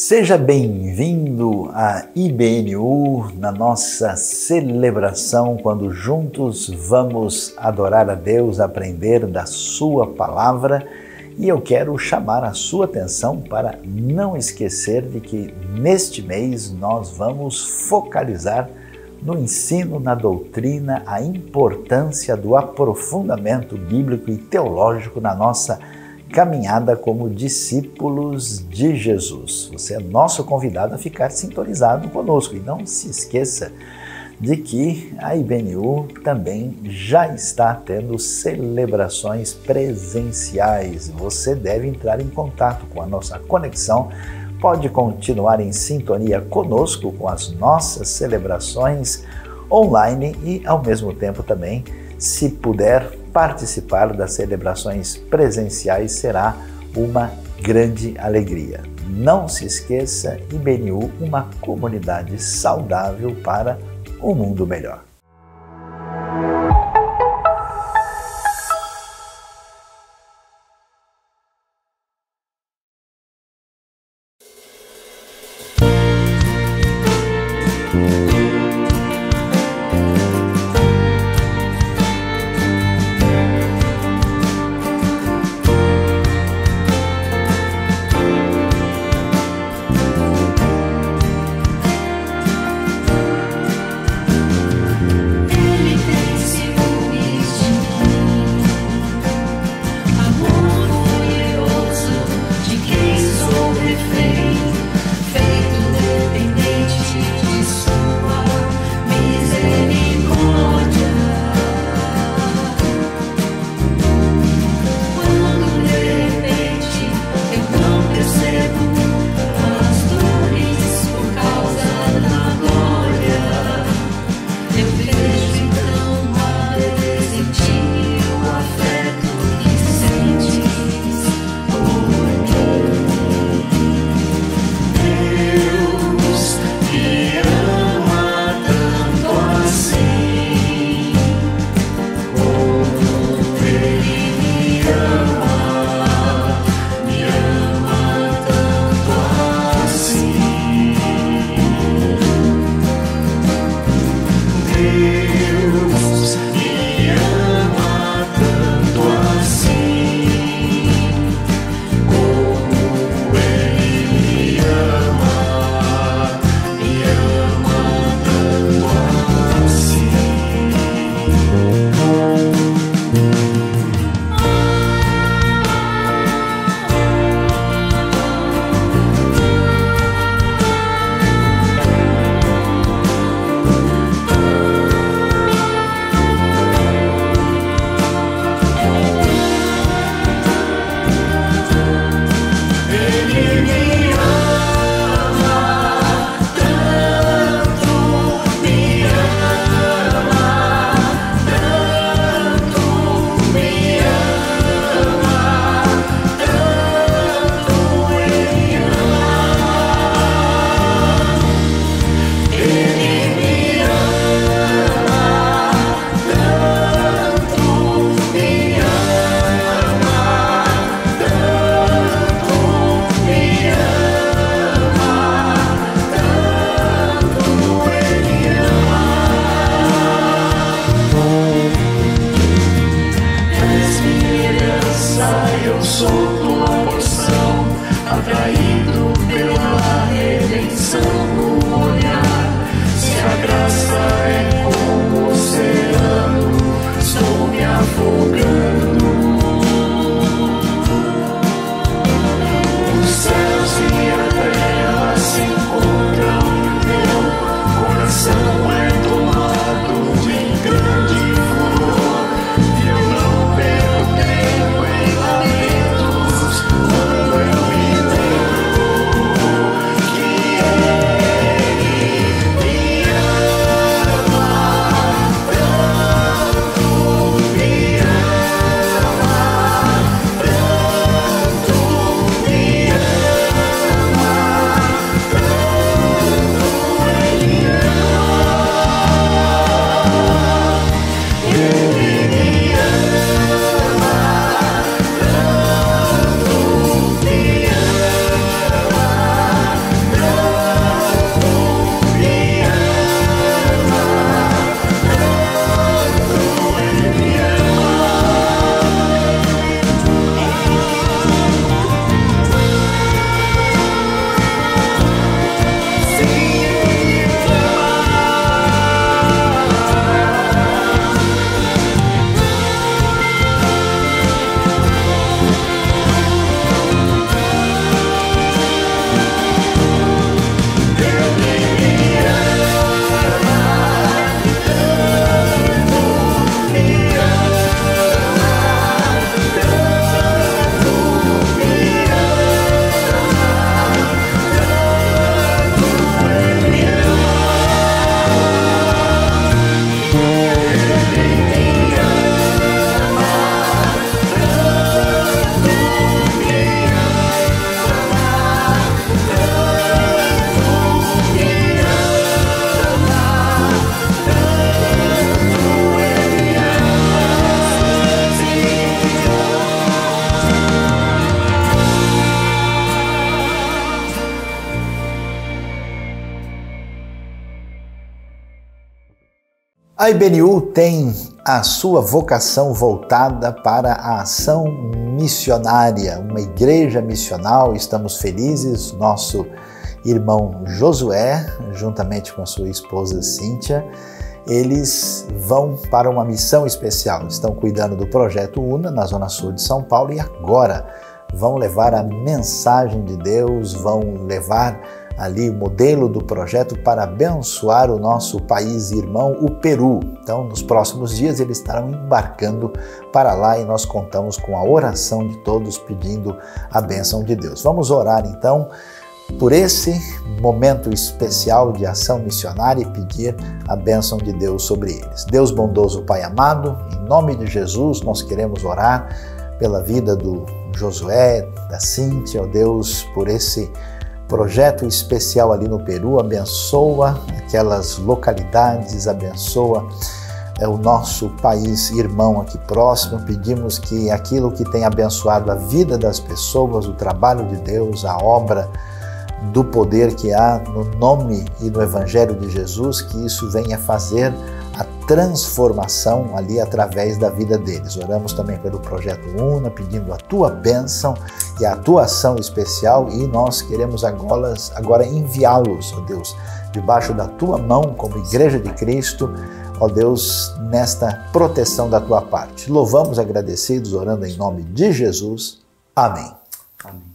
Seja bem-vindo à IBNU, na nossa celebração, quando juntos vamos adorar a Deus, aprender da Sua Palavra. E eu quero chamar a sua atenção para não esquecer de que neste mês nós vamos focalizar no ensino, na doutrina, a importância do aprofundamento bíblico e teológico na nossa caminhada como discípulos de Jesus. Você é nosso convidado a ficar sintonizado conosco e não se esqueça de que a IBNU também já está tendo celebrações presenciais. Você deve entrar em contato com a nossa conexão, pode continuar em sintonia conosco com as nossas celebrações online e, ao mesmo tempo, também, se puder participar das celebrações presenciais, será uma grande alegria. Não se esqueça, IBNU, uma comunidade saudável para um mundo melhor. eu sou tua porção, atraído pela redenção no olhar. Se a graça é como o oceano, estou me afogando. Os céus e a terra se encontram, meu coração é tomado de grande furor. Eu não perco tempo em lamentos quando eu me lembro que Ele me ama tanto, me ama tanto, me ama tanto, Ele me ama tanto, me A IBNU tem a sua vocação voltada para a ação missionária, uma igreja missional. Estamos felizes, nosso irmão Josué, juntamente com a sua esposa Cíntia, eles vão para uma missão especial. Estão cuidando do projeto UNA na Zona Sul de São Paulo e agora vão levar a mensagem de Deus, vão levar ali o modelo do projeto para abençoar o nosso país irmão, o Peru. Então, nos próximos dias eles estarão embarcando para lá e nós contamos com a oração de todos pedindo a bênção de Deus. Vamos orar então por esse momento especial de ação missionária e pedir a bênção de Deus sobre eles. Deus bondoso, Pai amado, em nome de Jesus nós queremos orar pela vida do Josué, da Cíntia, ó Deus, por esse projeto especial ali no Peru. Abençoa aquelas localidades, abençoa o nosso país irmão aqui próximo. Pedimos que aquilo que tem abençoado a vida das pessoas, o trabalho de Deus, a obra do poder que há no nome e no Evangelho de Jesus, que isso venha fazer a transformação ali através da vida deles. Oramos também pelo projeto UNA, pedindo a tua bênção e a tua ação especial, e nós queremos agora enviá-los, ó Deus, debaixo da tua mão como Igreja de Cristo, ó Deus, nesta proteção da tua parte. Louvamos agradecidos, orando em nome de Jesus. Amém. Amém.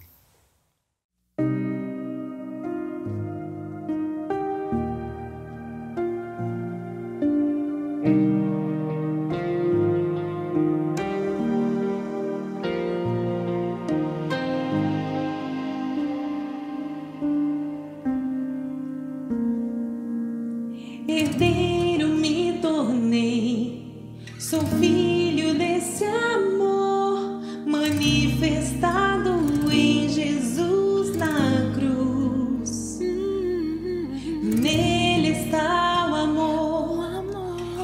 Herdeiro me tornei, sou filho desse amor manifestado em Jesus na cruz. Nele está o amor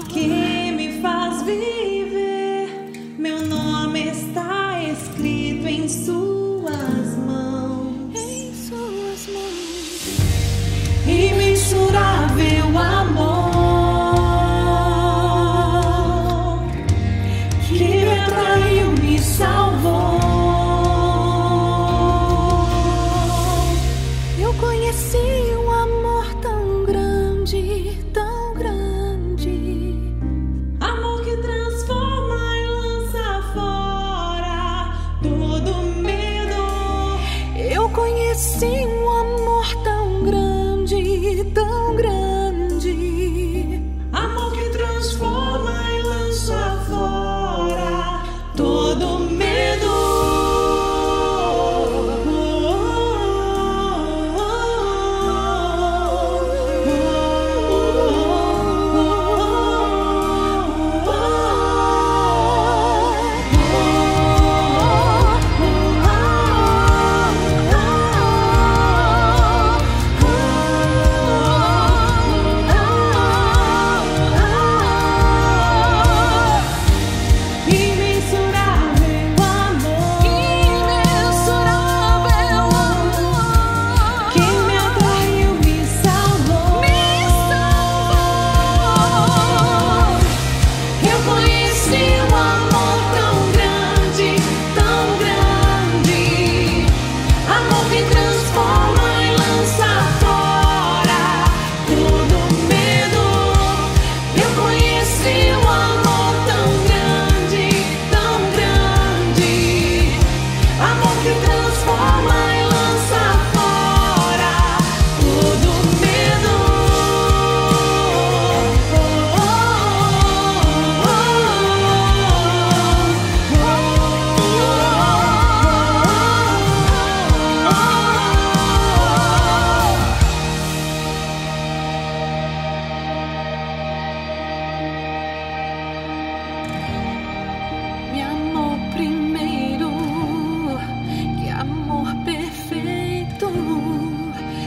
que me faz viver. Meu nome está escrito em suas mãos. Em suas mãos. Imensurável amor que me atraiu, me salvou. conheci um amor tão grande, tão grande. Amor que transforma e lança fora todo medo.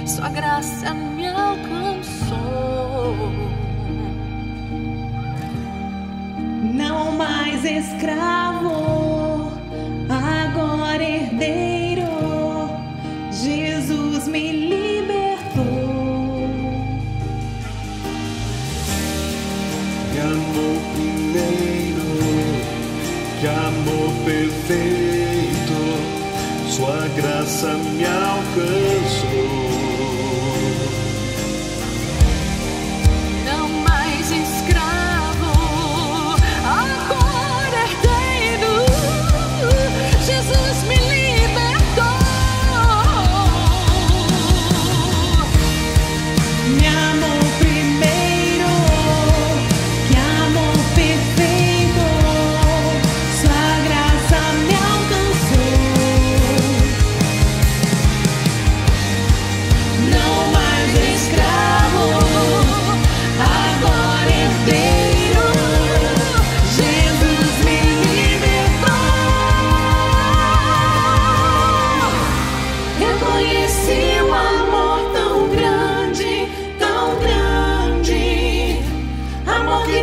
Sua graça me alcançou. Não mais escravo, agora herdeiro. Jesus me libertou. Que amor primeiro, que amor perfeito, sua graça me alcançou.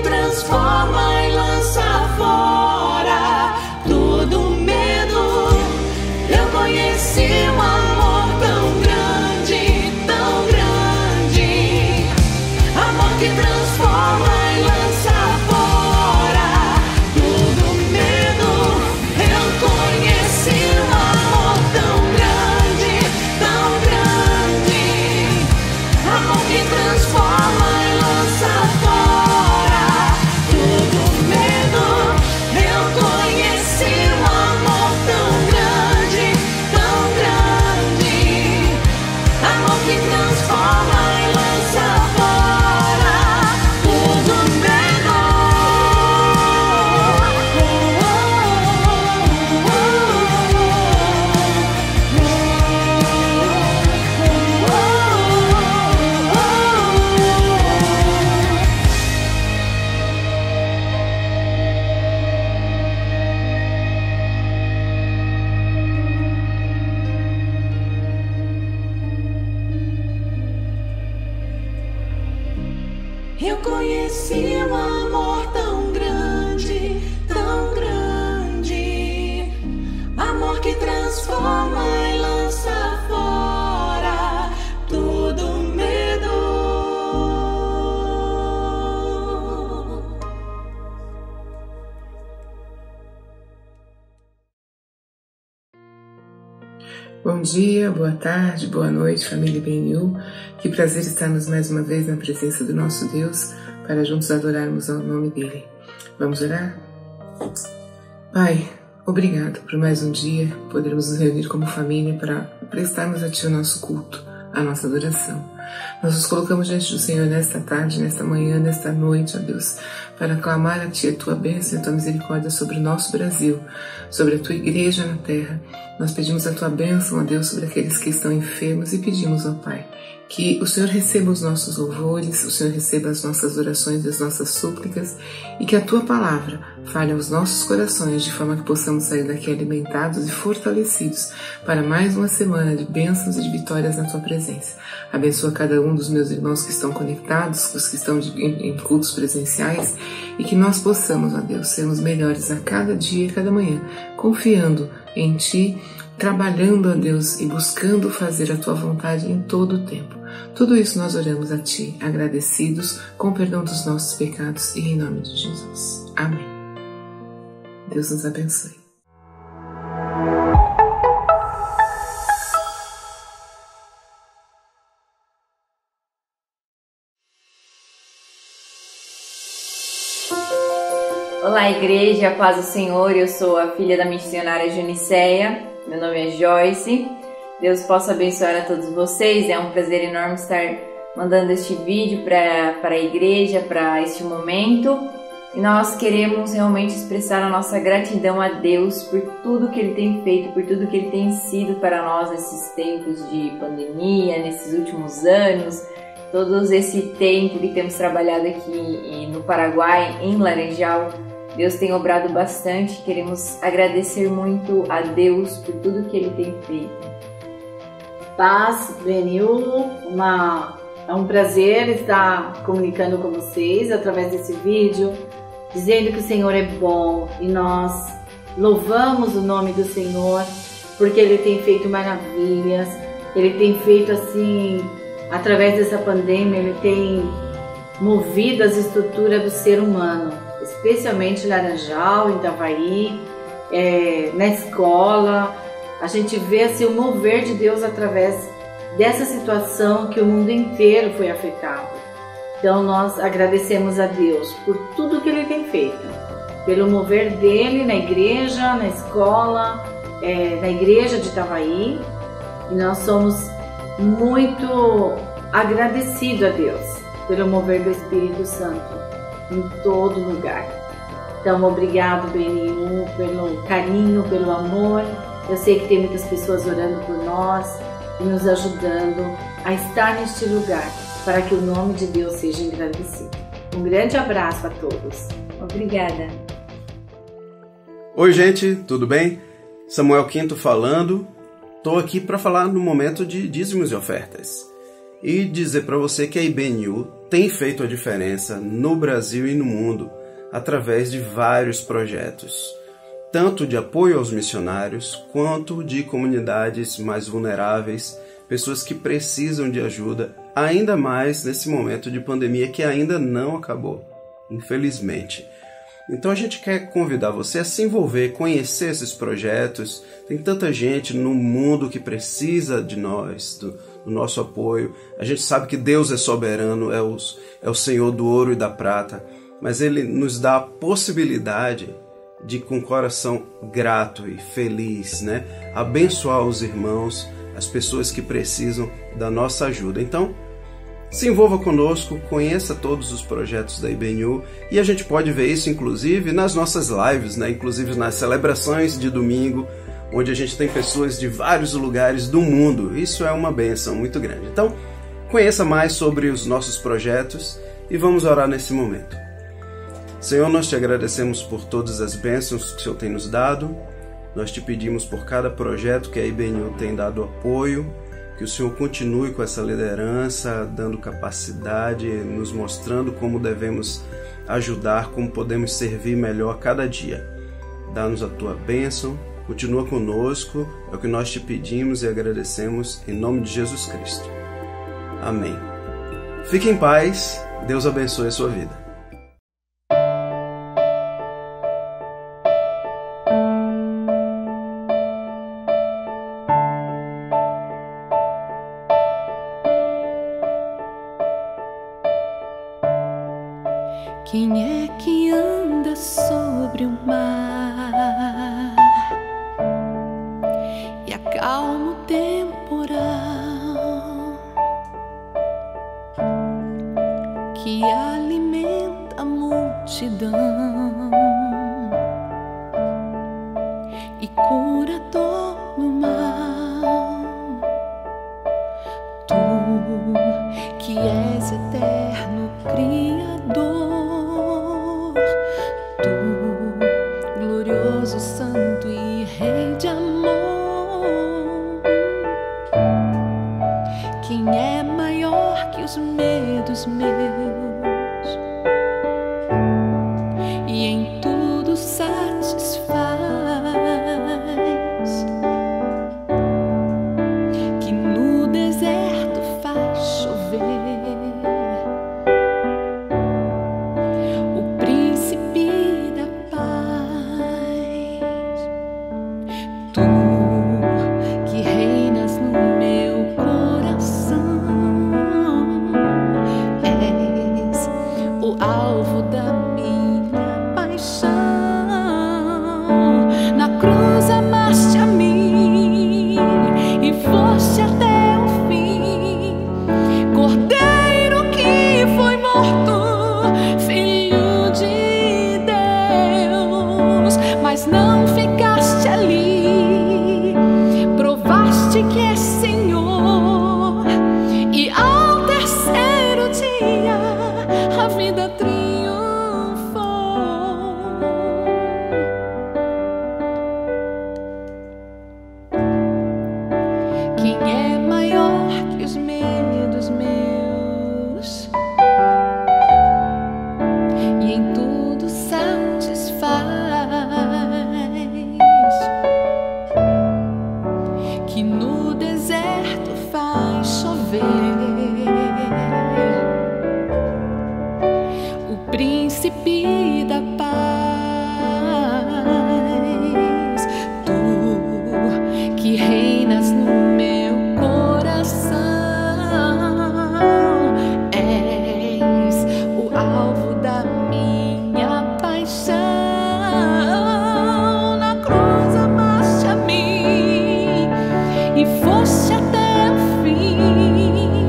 Transforma e lança fora todo medo. Eu conheci um amor tão grande, tão grande. Amor que transforma e lança fora todo medo. Eu conheci um amor tão grande, tão grande. Amor que transforma e lança fora. Eu conheci um amor tão grande, tão grande. Amor que transforma e lança fora todo medo. Bom dia, boa tarde, boa noite, família IBNU. Que prazer estarmos mais uma vez na presença do nosso Deus para juntos adorarmos ao nome dEle. Vamos orar? Pai, Obrigado por mais um dia podermos nos reunir como família para prestarmos a Ti o nosso culto, a nossa adoração. Nós nos colocamos diante do Senhor nesta tarde, nesta manhã, nesta noite, ó Deus, para clamar a Ti a Tua bênção e a Tua misericórdia sobre o nosso Brasil, sobre a Tua igreja na terra. Nós pedimos a Tua bênção, ó Deus, sobre aqueles que estão enfermos e pedimos, ó Pai, que o Senhor receba os nossos louvores, o Senhor receba as nossas orações e as nossas súplicas e que a Tua palavra fale aos nossos corações de forma que possamos sair daqui alimentados e fortalecidos para mais uma semana de bênçãos e de vitórias na Tua presença. Abençoa cada um dos meus irmãos que estão conectados, os que estão em cultos presenciais e que nós possamos, ó Deus, sermos melhores a cada dia e cada manhã, confiando em Ti, trabalhando, ó Deus, e buscando fazer a Tua vontade em todo o tempo. Tudo isso nós oramos a Ti, agradecidos, com perdão dos nossos pecados e em nome de Jesus. Amém. Deus nos abençoe. Olá, igreja, paz do Senhor. Eu sou a filha da missionária Juniceia. Meu nome é Joyce. Deus possa abençoar a todos vocês. É um prazer enorme estar mandando este vídeo para a igreja, para este momento. E nós queremos realmente expressar a nossa gratidão a Deus por tudo que Ele tem feito, por tudo que Ele tem sido para nós nesses tempos de pandemia, nesses últimos anos, todo esse tempo que temos trabalhado aqui no Paraguai, em Laranjal. Deus tem obrado bastante, queremos agradecer muito a Deus por tudo que Ele tem feito. Paz, BNU, é um prazer estar comunicando com vocês através desse vídeo, dizendo que o Senhor é bom e nós louvamos o nome do Senhor porque Ele tem feito maravilhas, Ele tem feito assim, através dessa pandemia, Ele tem movido as estruturas do ser humano, especialmente em Laranjal, em Itavaí, na escola. A gente vê assim, o mover de Deus através dessa situação que o mundo inteiro foi afetado. Então nós agradecemos a Deus por tudo que Ele tem feito, pelo mover dEle na igreja, na escola, na igreja de Itavaí. E nós somos muito agradecidos a Deus pelo mover do Espírito Santo em todo lugar. Então obrigado, BNU, pelo carinho, pelo amor. Eu sei que tem muitas pessoas orando por nós e nos ajudando a estar neste lugar para que o nome de Deus seja engrandecido. Um grande abraço a todos. Obrigada. Oi, gente, tudo bem? Samuel Quinto falando. Estou aqui para falar no momento de dízimos e ofertas e dizer para você que a IBNU tem feito a diferença no Brasil e no mundo através de vários projetos, tanto de apoio aos missionários, quanto de comunidades mais vulneráveis, pessoas que precisam de ajuda, ainda mais nesse momento de pandemia que ainda não acabou, infelizmente. Então a gente quer convidar você a se envolver, conhecer esses projetos. Tem tanta gente no mundo que precisa de nós, do nosso apoio. A gente sabe que Deus é soberano, é o Senhor do ouro e da prata, mas Ele nos dá a possibilidade de, com coração grato e feliz, abençoar os irmãos, as pessoas que precisam da nossa ajuda. Então, se envolva conosco, conheça todos os projetos da IBNU e a gente pode ver isso, inclusive, nas nossas lives, inclusive nas celebrações de domingo, onde a gente tem pessoas de vários lugares do mundo. Isso é uma bênção muito grande. Então, conheça mais sobre os nossos projetos e vamos orar nesse momento. Senhor, nós te agradecemos por todas as bênçãos que o Senhor tem nos dado. Nós te pedimos por cada projeto que a IBNU tem dado apoio, que o Senhor continue com essa liderança, dando capacidade, nos mostrando como devemos ajudar, como podemos servir melhor cada dia. Dá-nos a tua bênção, continua conosco, é o que nós te pedimos e agradecemos em nome de Jesus Cristo. Amém. Fique em paz, Deus abençoe a sua vida. Quem é que anda sobre o mar? calmo temporal que alimenta a multidão e cura a dor no mal. Tu que és eterno Criador, tu glorioso, santo e Rei de amor, quem é maior que os medos meus e em tudo satisfaz, que no deserto faz chover, o príncipe da paz, tu que reinas no meu coração, és o alvo da minha paixão. Na cruz amaste a mim e foste até o fim, Cordeiro que foi morto, Filho de Deus, mas não ficaste ali, provaste que és Senhor, e ao terceiro dia a vida triunfou. Quem é maior que os medos meus e em tudo satisfaz, que no deserto faz chover, o príncipe da paz, tu que reinas no meu coração, és o alvo da minha paixão. Na cruz amaste a mim e foste até o fim,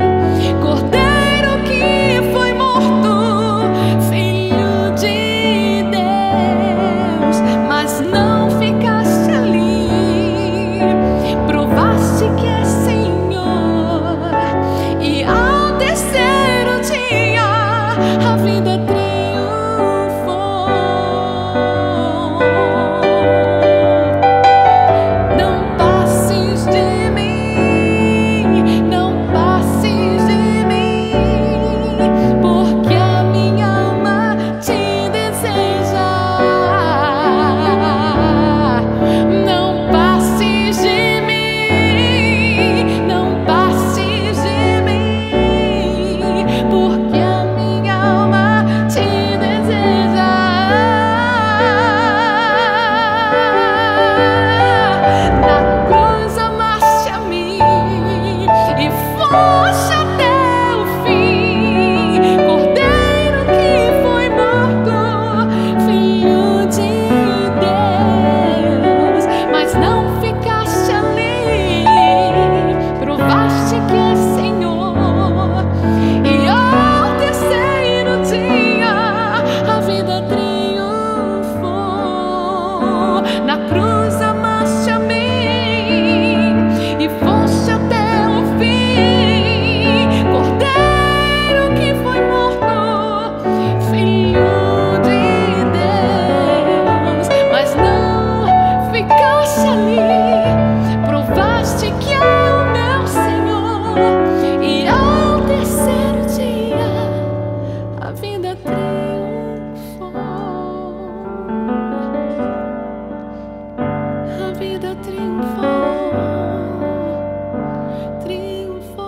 Cordeiro que foi morto, Filho de Deus, mas não ficaste ali, provaste que és Senhor, e ao terceiro dia a vida triunfou. Não passes de mim, não passes de mim, porque a minha alma te deseja. Não passes de mim, não passes de mim, porque a minha alma te deseja. Na cruz amaste a mim e foste até o fim, Cordeiro que foi morto, Filho de Deus, mas não ficaste ali, provaste que és Senhor, e ao terceiro dia a vida triunfou. Na cruz amaste a mim e foste até o fim, Cordeiro que foi morto, Filho de Deus, mas não ficaste ali, provaste que é o meu Senhor, e ao terceiro dia a vida triunfou. A vida triunfou, triunfou.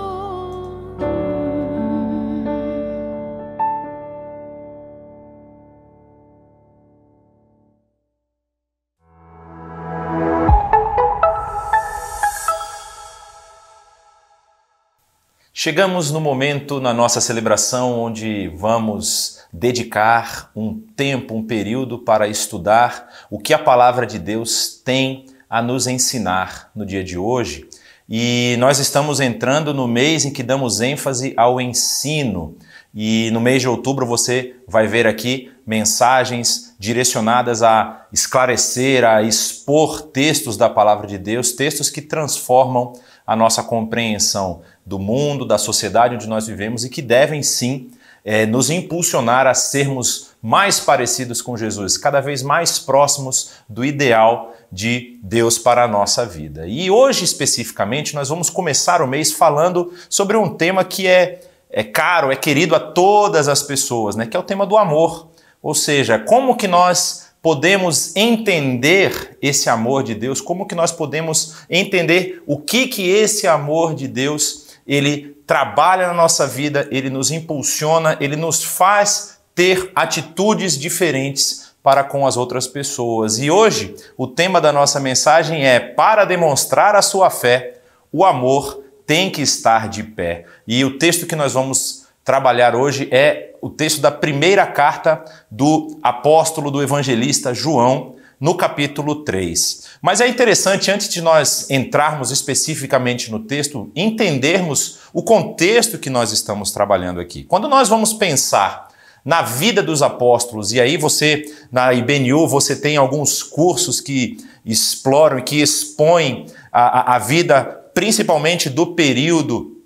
Chegamos no momento na nossa celebração onde vamos dedicar um tempo, um período para estudar o que a palavra de Deus tem a nos ensinar no dia de hoje. E nós estamos entrando no mês em que damos ênfase ao ensino. E no mês de outubro você vai ver aqui mensagens direcionadas a esclarecer, a expor textos da Palavra de Deus, textos que transformam a nossa compreensão do mundo, da sociedade onde nós vivemos e que devem sim nos impulsionar a sermos mais parecidos com Jesus, cada vez mais próximos do ideal de Deus para a nossa vida. E hoje especificamente nós vamos começar o mês falando sobre um tema que é caro, é querido a todas as pessoas, né? Que é o tema do amor. Ou seja, como que nós podemos entender esse amor de Deus, como que nós podemos entender o que esse amor de Deus, ele trabalha na nossa vida, ele nos impulsiona, ele nos faz ter atitudes diferentes para com as outras pessoas. E hoje o tema da nossa mensagem é: para demonstrar a sua fé, o amor tem que estar de pé. E o texto que nós vamos trabalhar hoje é o texto da primeira carta do apóstolo, do evangelista João, no capítulo 3. Mas é interessante, antes de nós entrarmos especificamente no texto, entendermos o contexto que nós estamos trabalhando aqui. Quando nós vamos pensar na vida dos apóstolos, e aí você, na IBNU, você tem alguns cursos que exploram e que expõem a vida principalmente do período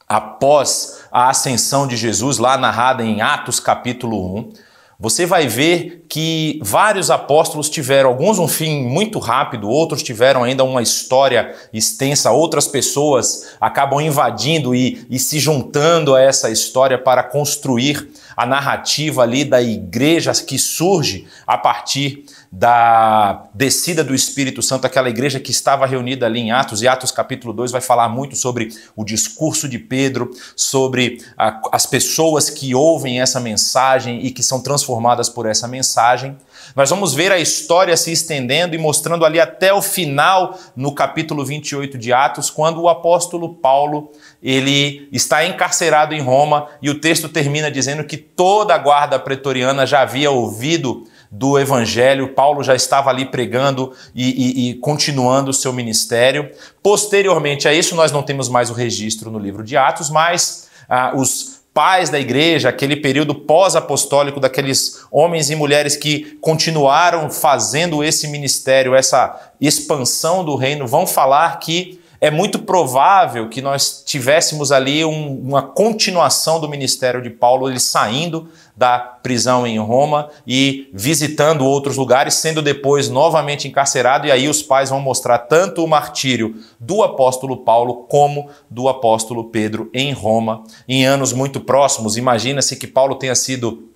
após a ascensão de Jesus, lá narrada em Atos capítulo 1, você vai ver que vários apóstolos tiveram, alguns um fim muito rápido, outros tiveram ainda uma história extensa, outras pessoas acabam invadindo e se juntando a essa história para construir a narrativa ali da igreja que surge a partir da descida do Espírito Santo, aquela igreja que estava reunida ali em Atos, e Atos capítulo 2 vai falar muito sobre o discurso de Pedro, sobre as pessoas que ouvem essa mensagem e que são transformadas por essa mensagem. Nós vamos ver a história se estendendo e mostrando ali até o final, no capítulo 28 de Atos, quando o apóstolo Paulo, ele está encarcerado em Roma, e o texto termina dizendo que toda a guarda pretoriana já havia ouvido do evangelho, Paulo já estava ali pregando e continuando o seu ministério. Posteriormente a isso, nós não temos mais o registro no livro de Atos, mas os pais da igreja, aquele período pós-apostólico, daqueles homens e mulheres que continuaram fazendo esse ministério, essa expansão do reino, vão falar que é muito provável que nós tivéssemos ali uma continuação do ministério de Paulo, ele saindo da prisão em Roma e visitando outros lugares, sendo depois novamente encarcerado, e aí os pais vão mostrar tanto o martírio do apóstolo Paulo como do apóstolo Pedro em Roma, em anos muito próximos. Imagina-se que Paulo tenha sido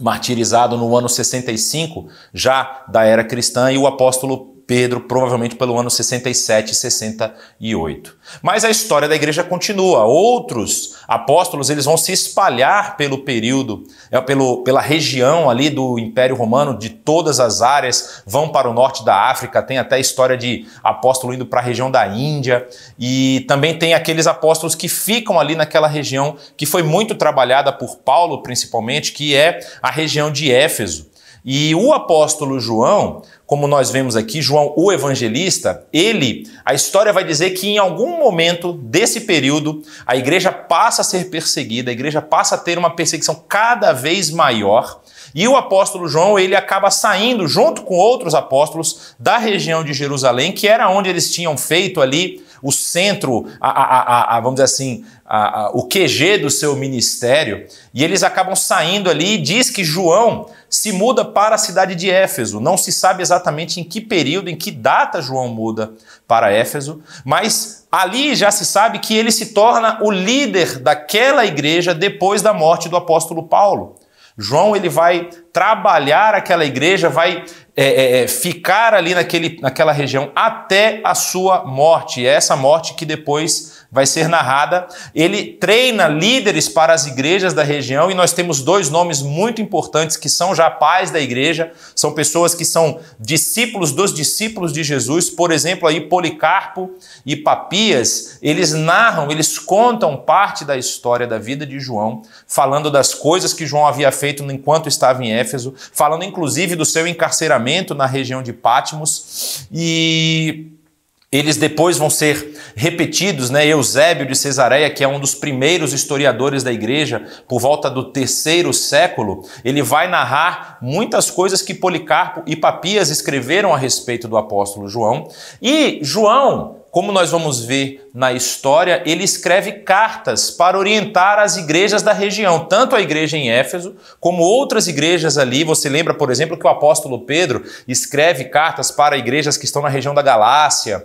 martirizado no ano 65, já da era cristã, e o apóstolo Pedro provavelmente pelo ano 67 e 68. Mas a história da igreja continua. Outros apóstolos, eles vão se espalhar pelo período, pela região ali do Império Romano, de todas as áreas, vão para o norte da África, tem até a história de apóstolo indo para a região da Índia, e também tem aqueles apóstolos que ficam ali naquela região que foi muito trabalhada por Paulo principalmente, que é a região de Éfeso. E o apóstolo João, como nós vemos aqui, João o evangelista, a história vai dizer que em algum momento desse período, a igreja passa a ser perseguida, a igreja passa a ter uma perseguição cada vez maior, e o apóstolo João, ele acaba saindo junto com outros apóstolos da região de Jerusalém, que era onde eles tinham feito ali o centro, vamos dizer assim, o QG do seu ministério, e eles acabam saindo ali, e diz que João se muda para a cidade de Éfeso. Não se sabe exatamente em que período, em que data João muda para Éfeso, mas ali já se sabe que ele se torna o líder daquela igreja depois da morte do apóstolo Paulo. João, ele vai trabalhar aquela igreja, vai ficar ali naquela região até a sua morte. E é essa morte que depois vai ser narrada. Ele treina líderes para as igrejas da região, e nós temos dois nomes muito importantes que são já pais da igreja, são pessoas que são discípulos dos discípulos de Jesus. Por exemplo, aí Policarpo e Papias, eles narram, eles contam parte da história da vida de João, falando das coisas que João havia feito enquanto estava em Éfeso, falando inclusive do seu encarceramento, treinamento na região de Patmos e eles depois vão ser repetidos, né? Eusébio de Cesareia, que é um dos primeiros historiadores da igreja, por volta do 3º século, ele vai narrar muitas coisas que Policarpo e Papias escreveram a respeito do apóstolo João. E João, como nós vamos ver na história, ele escreve cartas para orientar as igrejas da região, tanto a igreja em Éfeso, como outras igrejas ali. Você lembra, por exemplo, que o apóstolo Pedro escreve cartas para igrejas que estão na região da Galácia.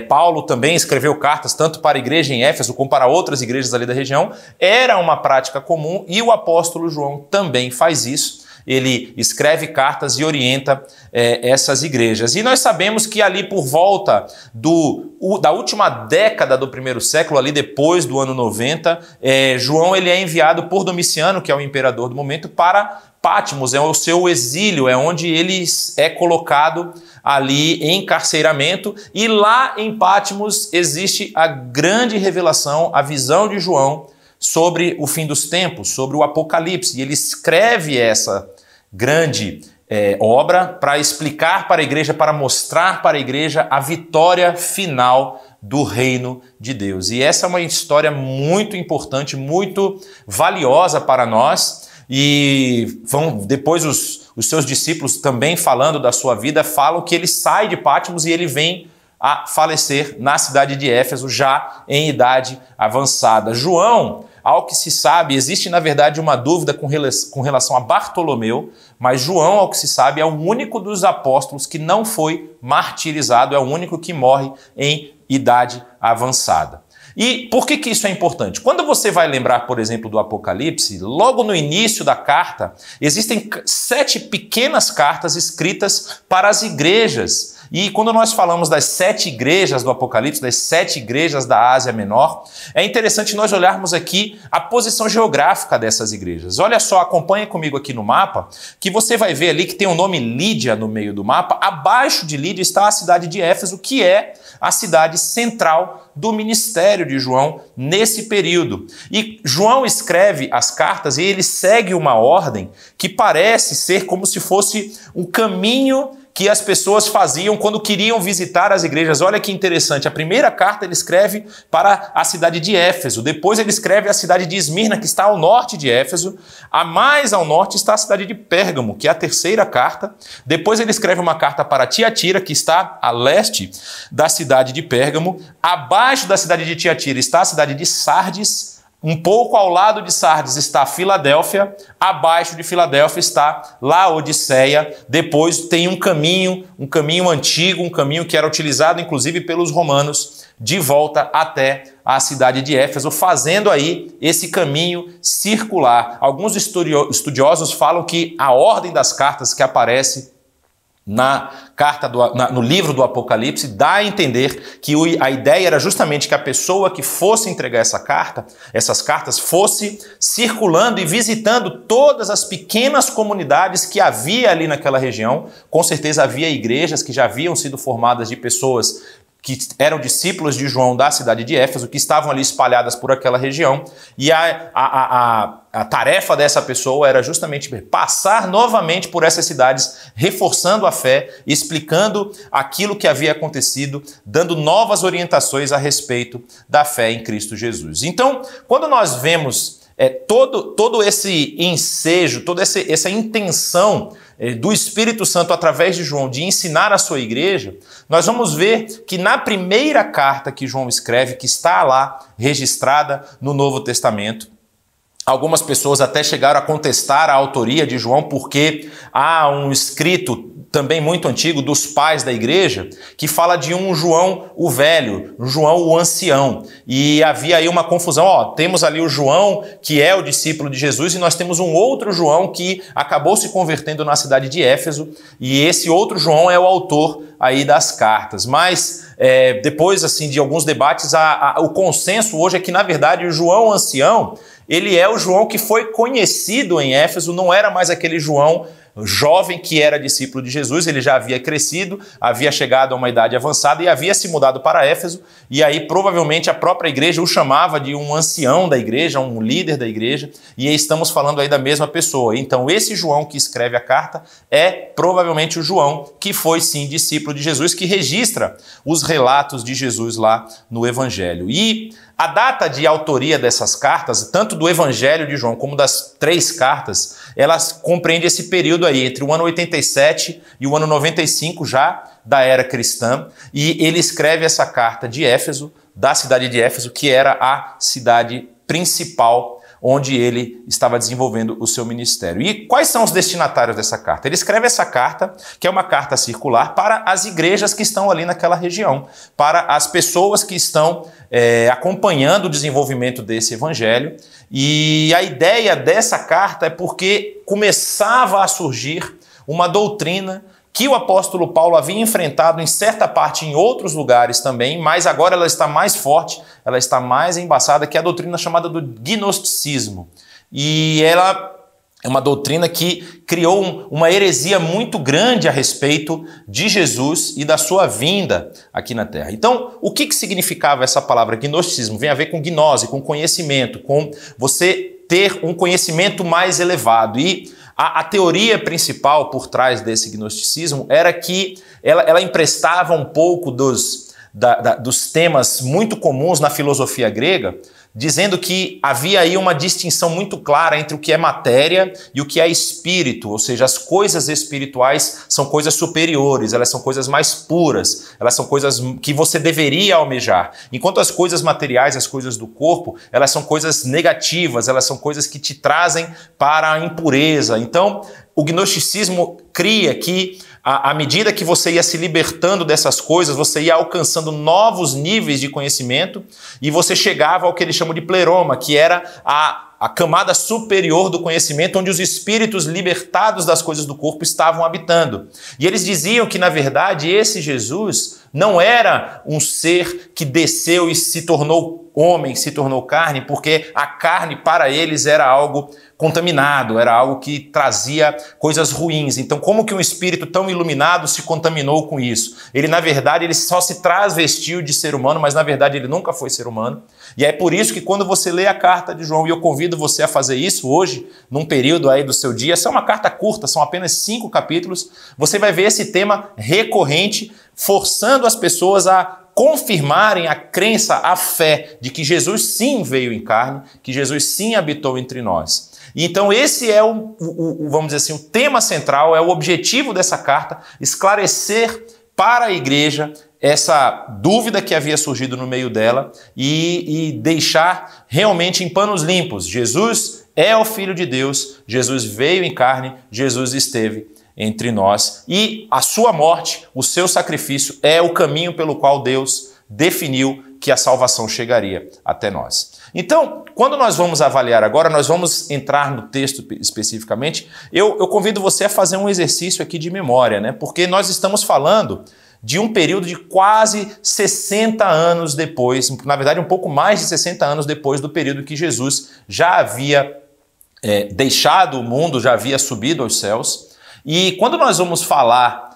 Paulo também escreveu cartas tanto para a igreja em Éfeso, como para outras igrejas ali da região. Era uma prática comum e o apóstolo João também faz isso. Ele escreve cartas e orienta essas igrejas. E nós sabemos que ali por volta da última década do 1º século, ali depois do ano 90, João ele é enviado por Domiciano, que é o imperador do momento, para Patmos, é o seu exílio, é onde ele é colocado ali em encarceramento. E lá em Patmos existe a grande revelação, a visão de João sobre o fim dos tempos, sobre o Apocalipse. E ele escreve essa grande obra para explicar para a igreja, para mostrar para a igreja a vitória final do reino de Deus. E essa é uma história muito importante, muito valiosa para nós. E depois os seus discípulos também falando da sua vida, falam que ele sai de Patmos e ele vem a falecer na cidade de Éfeso, já em idade avançada. João, ao que se sabe, existe na verdade uma dúvida com relação a Bartolomeu, mas João, ao que se sabe, é o único dos apóstolos que não foi martirizado, é o único que morre em idade avançada. E por que isso é importante? Quando você vai lembrar, por exemplo, do Apocalipse, logo no início da carta, existem 7 pequenas cartas escritas para as igrejas. E quando nós falamos das 7 igrejas do Apocalipse, das 7 igrejas da Ásia Menor, é interessante nós olharmos aqui a posição geográfica dessas igrejas. Olha só, acompanha comigo aqui no mapa, que você vai ver ali que tem o nome Lídia no meio do mapa. Abaixo de Lídia está a cidade de Éfeso, que é a cidade central do ministério de João nesse período. E João escreve as cartas e ele segue uma ordem que parece ser como se fosse um caminho que as pessoas faziam quando queriam visitar as igrejas. Olha que interessante, a primeira carta ele escreve para a cidade de Éfeso, depois ele escreve a cidade de Esmirna, que está ao norte de Éfeso, a mais ao norte está a cidade de Pérgamo, que é a terceira carta, depois ele escreve uma carta para Tiatira, que está a leste da cidade de Pérgamo, abaixo da cidade de Tiatira está a cidade de Sardes, um pouco ao lado de Sardes está Filadélfia, abaixo de Filadélfia está Laodiceia, depois tem um caminho antigo, um caminho que era utilizado inclusive pelos romanos, de volta até a cidade de Éfeso, fazendo aí esse caminho circular. Alguns estudiosos falam que a ordem das cartas que aparece no livro do Apocalipse dá a entender que a ideia era justamente que a pessoa que fosse entregar essas cartas, fosse circulando e visitando todas as pequenas comunidades que havia ali naquela região. Com certeza havia igrejas que já haviam sido formadas de pessoas que eram discípulos de João da cidade de Éfeso, que estavam ali espalhadas por aquela região, e a tarefa dessa pessoa era justamente passar novamente por essas cidades, reforçando a fé, explicando aquilo que havia acontecido, dando novas orientações a respeito da fé em Cristo Jesus. Então, quando nós vemos todo esse ensejo, toda essa intenção do Espírito Santo através de João de ensinar a sua igreja, nós vamos ver que na primeira carta que João escreve, que está lá registrada no Novo Testamento, algumas pessoas até chegaram a contestar a autoria de João, porque há um escrito também muito antigo dos pais da igreja que fala de um João o velho, João o ancião. E havia aí uma confusão. Temos ali o João que é o discípulo de Jesus e nós temos um outro João que acabou se convertendo na cidade de Éfeso, e esse outro João é o autor aí das cartas. Mas depois assim de alguns debates, o consenso hoje é que na verdade o João ancião, ele é o João que foi conhecido em Éfeso, não era mais aquele João jovem que era discípulo de Jesus, ele já havia crescido, havia chegado a uma idade avançada e havia se mudado para Éfeso, e aí provavelmente a própria igreja o chamava de um ancião da igreja, um líder da igreja, e estamos falando aí da mesma pessoa. Então esse João que escreve a carta é provavelmente o João que foi sim discípulo de Jesus, que registra os relatos de Jesus lá no Evangelho. E a data de autoria dessas cartas, tanto do Evangelho de João como das 3 cartas, elas compreendem esse período aí, entre o ano 87 e o ano 95 já da era cristã, e ele escreve essa carta de Éfeso, da cidade de Éfeso, que era a cidade principal onde ele estava desenvolvendo o seu ministério. E quais são os destinatários dessa carta? Ele escreve essa carta, que é uma carta circular, para as igrejas que estão ali naquela região, para as pessoas que estão acompanhando o desenvolvimento desse evangelho. E a ideia dessa carta é porque começava a surgir uma doutrina que o apóstolo Paulo havia enfrentado em certa parte em outros lugares também, mas agora ela está mais forte, ela está mais embaçada, que é a doutrina chamada do gnosticismo. E ela é uma doutrina que criou uma heresia muito grande a respeito de Jesus e da sua vinda aqui na Terra. Então, o que significava essa palavra gnosticismo? Vem a ver com gnose, com conhecimento, com você ter um conhecimento mais elevado. E a teoria principal por trás desse gnosticismo era que ela emprestava um pouco dos temas muito comuns na filosofia grega, dizendo que havia aí uma distinção muito clara entre o que é matéria e o que é espírito, ou seja, as coisas espirituais são coisas superiores, elas são coisas mais puras, elas são coisas que você deveria almejar, enquanto as coisas materiais, as coisas do corpo, elas são coisas negativas, elas são coisas que te trazem para a impureza. Então, o gnosticismo cria que à medida que você ia se libertando dessas coisas, você ia alcançando novos níveis de conhecimento e você chegava ao que eles chamam de pleroma, que era a camada superior do conhecimento, onde os espíritos libertados das coisas do corpo estavam habitando. E eles diziam que, na verdade, esse Jesus não era um ser que desceu e se tornou homem, se tornou carne, porque a carne para eles era algo contaminado, era algo que trazia coisas ruins. Então, como que um espírito tão iluminado se contaminou com isso? Ele, na verdade, ele só se transvestiu de ser humano, mas na verdade ele nunca foi ser humano. E é por isso que quando você lê a carta de João, e eu convido você a fazer isso hoje, num período aí do seu dia, essa é uma carta curta, são apenas 5 capítulos, você vai ver esse tema recorrente, forçando as pessoas a confirmarem a crença, a fé de que Jesus sim veio em carne, que Jesus sim habitou entre nós. Então esse é vamos dizer assim, o tema central, é o objetivo dessa carta, esclarecer para a igreja essa dúvida que havia surgido no meio dela e deixar realmente em panos limpos. Jesus é o Filho de Deus, Jesus veio em carne, Jesus esteve entre nós e a sua morte, o seu sacrifício é o caminho pelo qual Deus definiu que a salvação chegaria até nós. Então, quando nós vamos avaliar agora, nós vamos entrar no texto especificamente, eu convido você a fazer um exercício aqui de memória, né? Porque nós estamos falando de um período de quase 60 anos depois, na verdade um pouco mais de 60 anos depois do período que Jesus já havia deixado o mundo, já havia subido aos céus. E quando nós vamos falar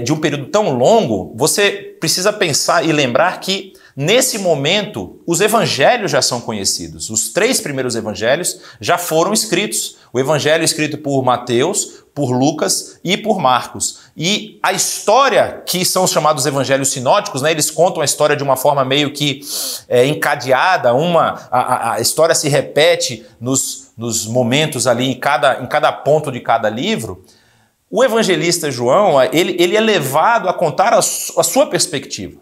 de um período tão longo, você precisa pensar e lembrar que nesse momento, os evangelhos já são conhecidos. Os 3 primeiros evangelhos já foram escritos. O evangelho escrito por Mateus, por Lucas e por Marcos. E a história, que são os chamados evangelhos sinóticos, né, eles contam a história de uma forma meio que encadeada, a história se repete nos momentos ali, em cada ponto de cada livro. O evangelista João, ele é levado a contar a sua perspectiva,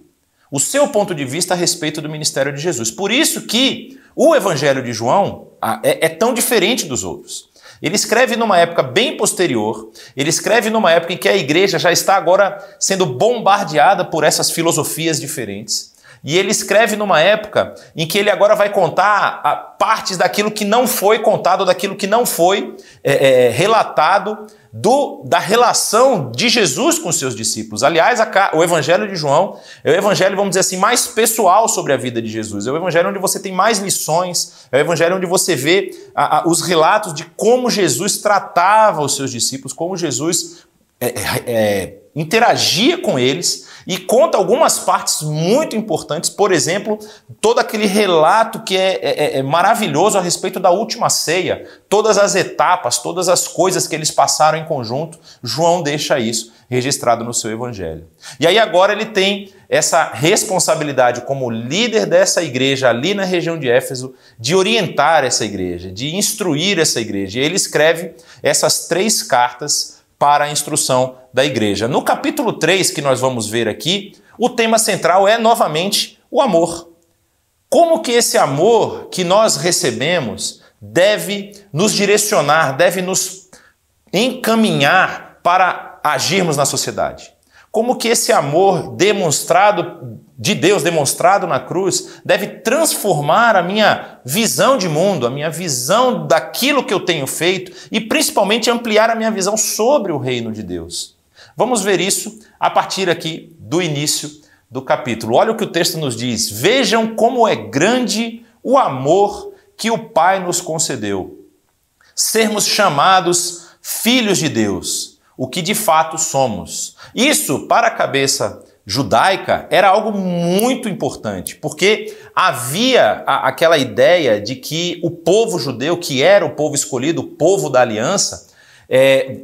o seu ponto de vista a respeito do ministério de Jesus. Por isso que o Evangelho de João é tão diferente dos outros. Ele escreve numa época bem posterior, ele escreve numa época em que a igreja já está agora sendo bombardeada por essas filosofias diferentes. E ele escreve numa época em que ele agora vai contar partes daquilo que não foi contado, daquilo que não foi relatado da relação de Jesus com os seus discípulos. Aliás, o Evangelho de João é o evangelho, vamos dizer assim, mais pessoal sobre a vida de Jesus. É o evangelho onde você tem mais lições, é o evangelho onde você vê os relatos de como Jesus tratava os seus discípulos, como Jesus interagia com eles e conta algumas partes muito importantes, por exemplo, todo aquele relato que é maravilhoso a respeito da última ceia, todas as etapas, todas as coisas que eles passaram em conjunto, João deixa isso registrado no seu evangelho. E aí agora ele tem essa responsabilidade como líder dessa igreja ali na região de Éfeso, de orientar essa igreja, de instruir essa igreja. E ele escreve essas 3 cartas para a instrução da igreja. No capítulo 3, que nós vamos ver aqui, o tema central é novamente o amor. Como que esse amor que nós recebemos deve nos direcionar, deve nos encaminhar para agirmos na sociedade? Como que esse amor demonstrado de Deus, demonstrado na cruz, deve transformar a minha visão de mundo, a minha visão daquilo que eu tenho feito e principalmente ampliar a minha visão sobre o reino de Deus. Vamos ver isso a partir aqui do início do capítulo. Olha o que o texto nos diz. Vejam como é grande o amor que o Pai nos concedeu. Sermos chamados filhos de Deus, o que de fato somos. Isso, para a cabeça judaica, era algo muito importante, porque havia aquela ideia de que o povo judeu, que era o povo escolhido, o povo da aliança,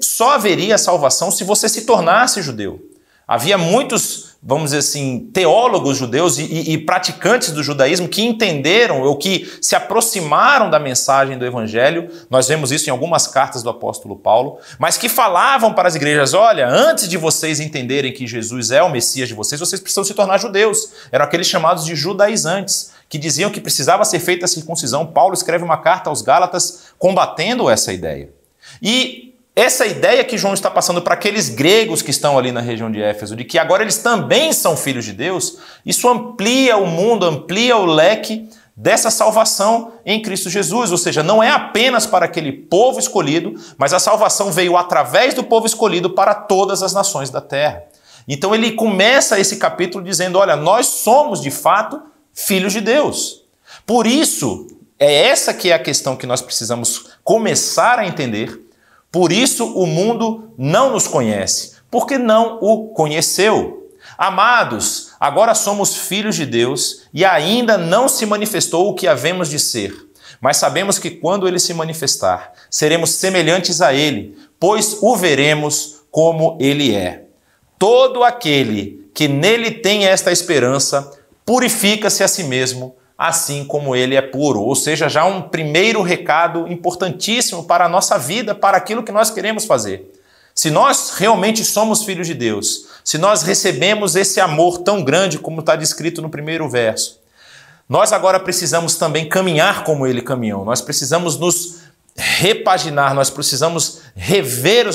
só haveria salvação se você se tornasse judeu. Havia muitos, vamos dizer assim, teólogos judeus e praticantes do judaísmo que entenderam ou que se aproximaram da mensagem do evangelho. Nós vemos isso em algumas cartas do apóstolo Paulo, mas que falavam para as igrejas: olha, antes de vocês entenderem que Jesus é o Messias de vocês precisam se tornar judeus. Eram aqueles chamados de judaizantes, que diziam que precisava ser feita a circuncisão. Paulo escreve uma carta aos Gálatas combatendo essa ideia. E essa ideia que João está passando para aqueles gregos que estão ali na região de Éfeso, de que agora eles também são filhos de Deus, isso amplia o mundo, amplia o leque dessa salvação em Cristo Jesus. Ou seja, não é apenas para aquele povo escolhido, mas a salvação veio através do povo escolhido para todas as nações da terra. Então ele começa esse capítulo dizendo: olha, nós somos de fato filhos de Deus. Por isso, essa que é a questão que nós precisamos começar a entender. Por isso o mundo não nos conhece, porque não o conheceu. Amados, agora somos filhos de Deus e ainda não se manifestou o que havemos de ser. Mas sabemos que quando ele se manifestar, seremos semelhantes a ele, pois o veremos como ele é. Todo aquele que nele tem esta esperança, purifica-se a si mesmo, assim como ele é puro. Ou seja, já um primeiro recado importantíssimo para a nossa vida, para aquilo que nós queremos fazer. Se nós realmente somos filhos de Deus, se nós recebemos esse amor tão grande como está descrito no primeiro verso, nós agora precisamos também caminhar como ele caminhou. Nós precisamos nos repaginar, nós precisamos rever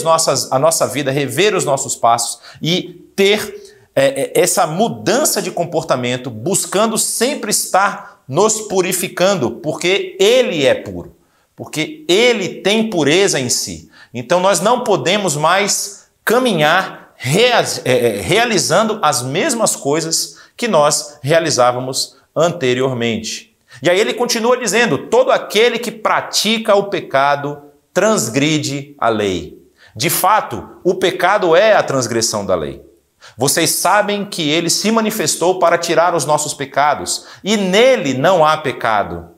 a nossa vida, rever os nossos passos e ter essa mudança de comportamento, buscando sempre estar nos purificando, porque ele é puro, porque ele tem pureza em si. Então nós não podemos mais caminhar realizando as mesmas coisas que nós realizávamos anteriormente. E aí ele continua dizendo: todo aquele que pratica o pecado transgride a lei. De fato, o pecado é a transgressão da lei. Vocês sabem que ele se manifestou para tirar os nossos pecados, e nele não há pecado.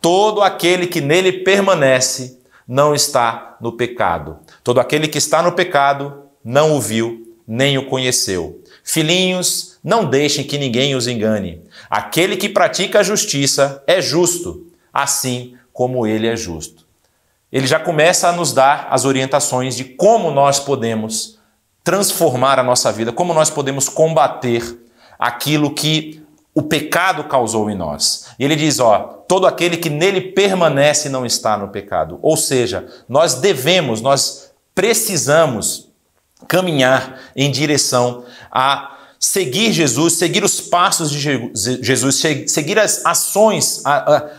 Todo aquele que nele permanece não está no pecado. Todo aquele que está no pecado não o viu, nem o conheceu. Filhinhos, não deixem que ninguém os engane. Aquele que pratica a justiça é justo, assim como ele é justo. Ele já começa a nos dar as orientações de como nós podemos transformar a nossa vida, como nós podemos combater aquilo que o pecado causou em nós. E ele diz, todo aquele que nele permanece não está no pecado. Ou seja, nós precisamos caminhar em direção a seguir Jesus, seguir os passos de Jesus, seguir as ações,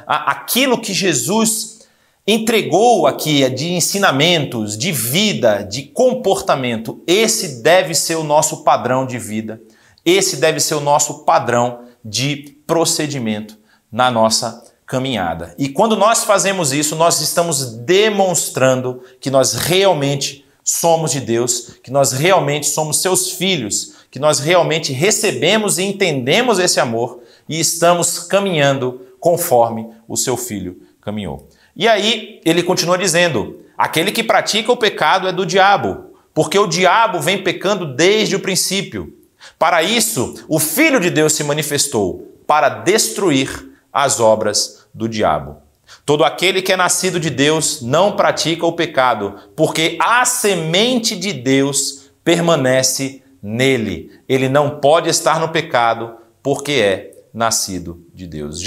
aquilo que Jesus entregou aqui de ensinamentos, de vida, de comportamento. Esse deve ser o nosso padrão de vida, esse deve ser o nosso padrão de procedimento na nossa caminhada. E quando nós fazemos isso, nós estamos demonstrando que nós realmente somos de Deus, que nós realmente somos seus filhos, que nós realmente recebemos e entendemos esse amor e estamos caminhando conforme o seu filho caminhou. E aí ele continua dizendo: aquele que pratica o pecado é do diabo, porque o diabo vem pecando desde o princípio. Para isso, o Filho de Deus se manifestou, para destruir as obras do diabo. Todo aquele que é nascido de Deus não pratica o pecado, porque a semente de Deus permanece nele. Ele não pode estar no pecado, porque é nascido de Deus.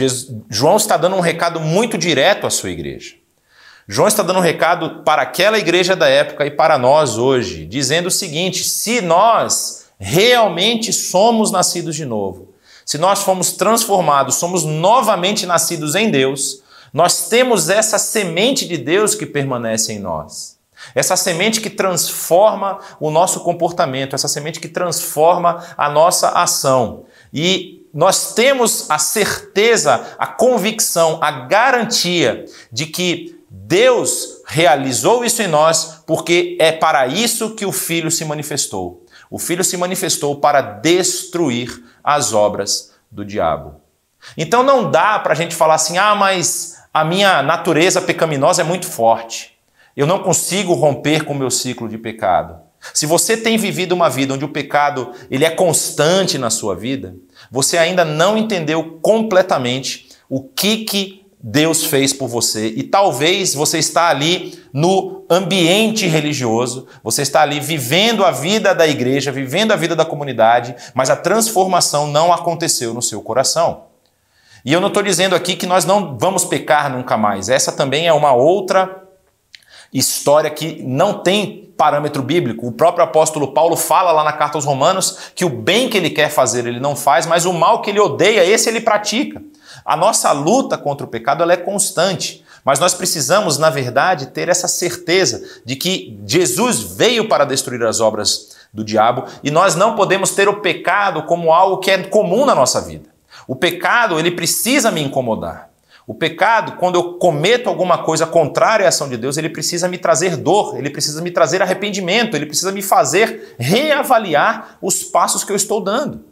João está dando um recado muito direto à sua igreja. João está dando um recado para aquela igreja da época e para nós hoje, dizendo o seguinte: se nós realmente somos nascidos de novo, se nós fomos transformados, somos novamente nascidos em Deus, nós temos essa semente de Deus que permanece em nós. Essa semente que transforma o nosso comportamento, essa semente que transforma a nossa ação. E nós temos a certeza, a convicção, a garantia de que Deus realizou isso em nós, porque é para isso que o Filho se manifestou. O Filho se manifestou para destruir as obras do diabo. Então não dá para a gente falar assim: ah, mas a minha natureza pecaminosa é muito forte. Eu não consigo romper com o meu ciclo de pecado. Se você tem vivido uma vida onde o pecado ele é constante na sua vida, você ainda não entendeu completamente o que Deus fez por você. E talvez você está ali no ambiente religioso, você está ali vivendo a vida da igreja, vivendo a vida da comunidade, mas a transformação não aconteceu no seu coração. E eu não estou dizendo aqui que nós não vamos pecar nunca mais. Essa também é uma outra história que não tem parâmetro bíblico. O próprio apóstolo Paulo fala lá na carta aos Romanos que o bem que ele quer fazer ele não faz, mas o mal que ele odeia, esse ele pratica. A nossa luta contra o pecado ela é constante, mas nós precisamos, na verdade, ter essa certeza de que Jesus veio para destruir as obras do diabo e nós não podemos ter o pecado como algo que é comum na nossa vida. O pecado, ele precisa me incomodar. O pecado, quando eu cometo alguma coisa contrária à ação de Deus, ele precisa me trazer dor, ele precisa me trazer arrependimento, ele precisa me fazer reavaliar os passos que eu estou dando.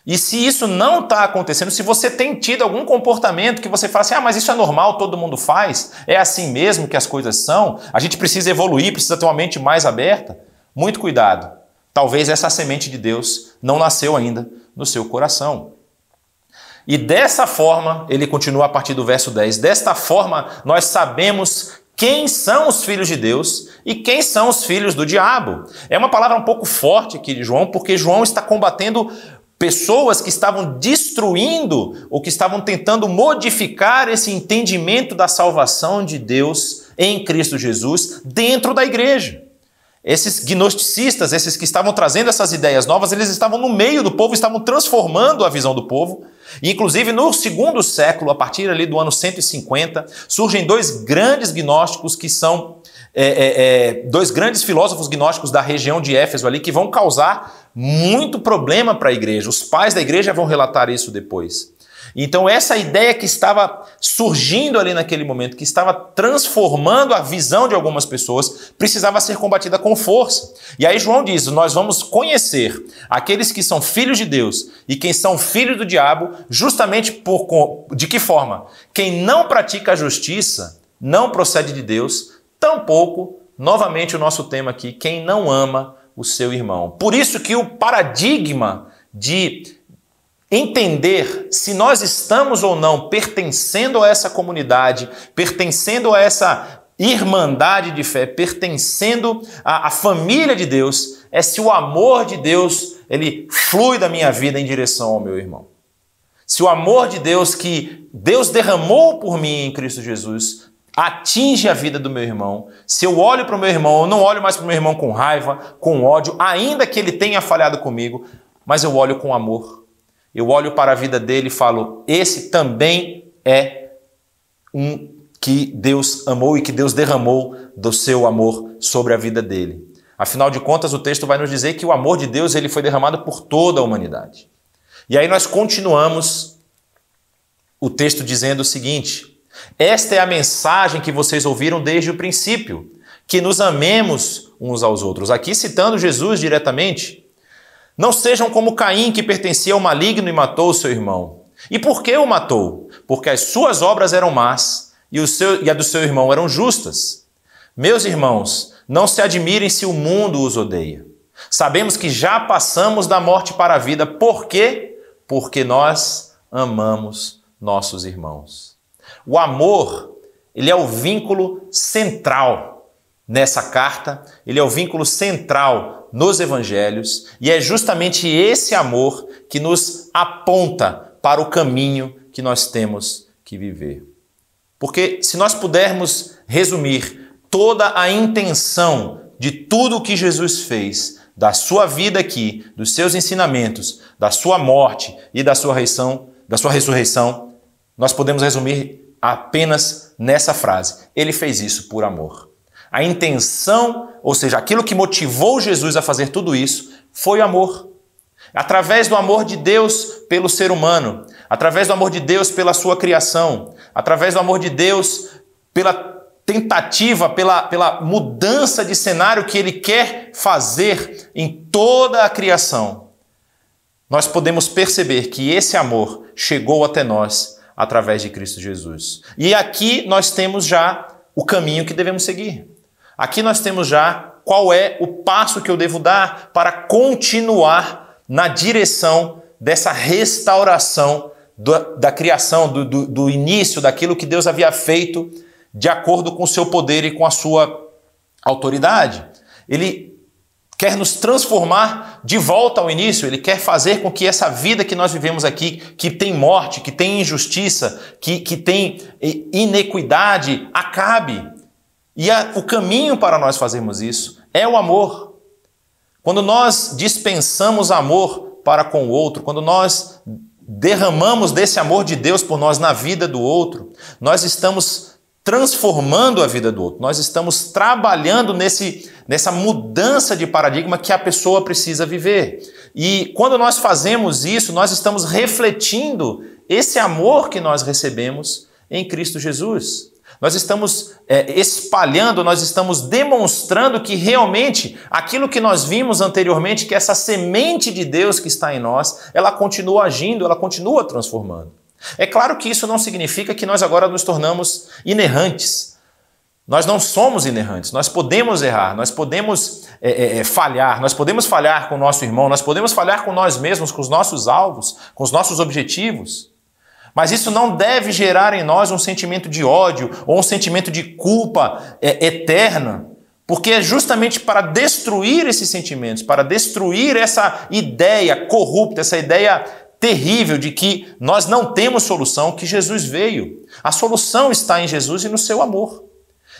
E se isso não está acontecendo, se você tem tido algum comportamento que você fala assim: ah, mas isso é normal, todo mundo faz, é assim mesmo que as coisas são, a gente precisa evoluir, precisa ter uma mente mais aberta, muito cuidado. Talvez essa semente de Deus não nasceu ainda no seu coração. E dessa forma, ele continua a partir do verso 10, desta forma nós sabemos quem são os filhos de Deus e quem são os filhos do diabo. É uma palavra um pouco forte aqui de João, porque João está combatendo pessoas que estavam destruindo ou que estavam tentando modificar esse entendimento da salvação de Deus em Cristo Jesus dentro da igreja. Esses gnosticistas, esses que estavam trazendo essas ideias novas, eles estavam no meio do povo, estavam transformando a visão do povo. E, inclusive, no segundo século, a partir ali do ano 150, surgem dois grandes gnósticos que são dois grandes filósofos gnósticos da região de Éfeso ali, que vão causar muito problema para a igreja. Os pais da igreja vão relatar isso depois. Então essa ideia que estava surgindo ali naquele momento, que estava transformando a visão de algumas pessoas, precisava ser combatida com força. E aí João diz: nós vamos conhecer aqueles que são filhos de Deus e quem são filhos do diabo, justamente de que forma? Quem não pratica a justiça não procede de Deus, tampouco, novamente o nosso tema aqui, quem não ama o seu irmão. Por isso que o paradigma de entender se nós estamos ou não pertencendo a essa comunidade, pertencendo a essa irmandade de fé, pertencendo à família de Deus, é se o amor de Deus ele flui da minha vida em direção ao meu irmão. Se o amor de Deus que Deus derramou por mim em Cristo Jesus atinge a vida do meu irmão, se eu olho para o meu irmão, eu não olho mais para o meu irmão com raiva, com ódio, ainda que ele tenha falhado comigo, mas eu olho com amor. Eu olho para a vida dele e falo, esse também é um que Deus amou e que Deus derramou do seu amor sobre a vida dele. Afinal de contas, o texto vai nos dizer que o amor de Deus ele foi derramado por toda a humanidade. E aí nós continuamos o texto dizendo o seguinte, esta é a mensagem que vocês ouviram desde o princípio, que nos amemos uns aos outros. Aqui citando Jesus diretamente, não sejam como Caim, que pertencia ao maligno e matou o seu irmão. E por que o matou? Porque as suas obras eram más e a do seu irmão eram justas. Meus irmãos, não se admirem se o mundo os odeia. Sabemos que já passamos da morte para a vida. Por quê? Porque nós amamos nossos irmãos. O amor, ele é o vínculo central nessa carta, ele é o vínculo central nos evangelhos, e é justamente esse amor que nos aponta para o caminho que nós temos que viver. Porque se nós pudermos resumir toda a intenção de tudo o que Jesus fez, da sua vida aqui, dos seus ensinamentos, da sua morte e da sua ressurreição, nós podemos resumir apenas nessa frase. Ele fez isso por amor. A intenção, ou seja, aquilo que motivou Jesus a fazer tudo isso, foi o amor. Através do amor de Deus pelo ser humano, através do amor de Deus pela sua criação, através do amor de Deus pela tentativa, pela mudança de cenário que Ele quer fazer em toda a criação, nós podemos perceber que esse amor chegou até nós através de Cristo Jesus. E aqui nós temos já o caminho que devemos seguir. Aqui nós temos já qual é o passo que eu devo dar para continuar na direção dessa restauração da criação, do início daquilo que Deus havia feito de acordo com o seu poder e com a sua autoridade. Ele quer nos transformar de volta ao início, ele quer fazer com que essa vida que nós vivemos aqui, que tem morte, que tem injustiça, que tem inequidade, acabe. E o caminho para nós fazermos isso é o amor. Quando nós dispensamos amor para com o outro, quando nós derramamos desse amor de Deus por nós na vida do outro, nós estamos transformando a vida do outro, nós estamos trabalhando nessa mudança de paradigma que a pessoa precisa viver. E quando nós fazemos isso, nós estamos refletindo esse amor que nós recebemos em Cristo Jesus. Nós estamos espalhando, nós estamos demonstrando que realmente aquilo que nós vimos anteriormente, que essa semente de Deus que está em nós, ela continua agindo, ela continua transformando. É claro que isso não significa que nós agora nos tornamos inerrantes. Nós não somos inerrantes, nós podemos errar, nós podemos falhar, nós podemos falhar com o nosso irmão, nós podemos falhar com nós mesmos, com os nossos alvos, com os nossos objetivos. Mas isso não deve gerar em nós um sentimento de ódio ou um sentimento de culpa eterna, porque é justamente para destruir esses sentimentos, para destruir essa ideia corrupta, essa ideia terrível de que nós não temos solução, que Jesus veio. A solução está em Jesus e no seu amor.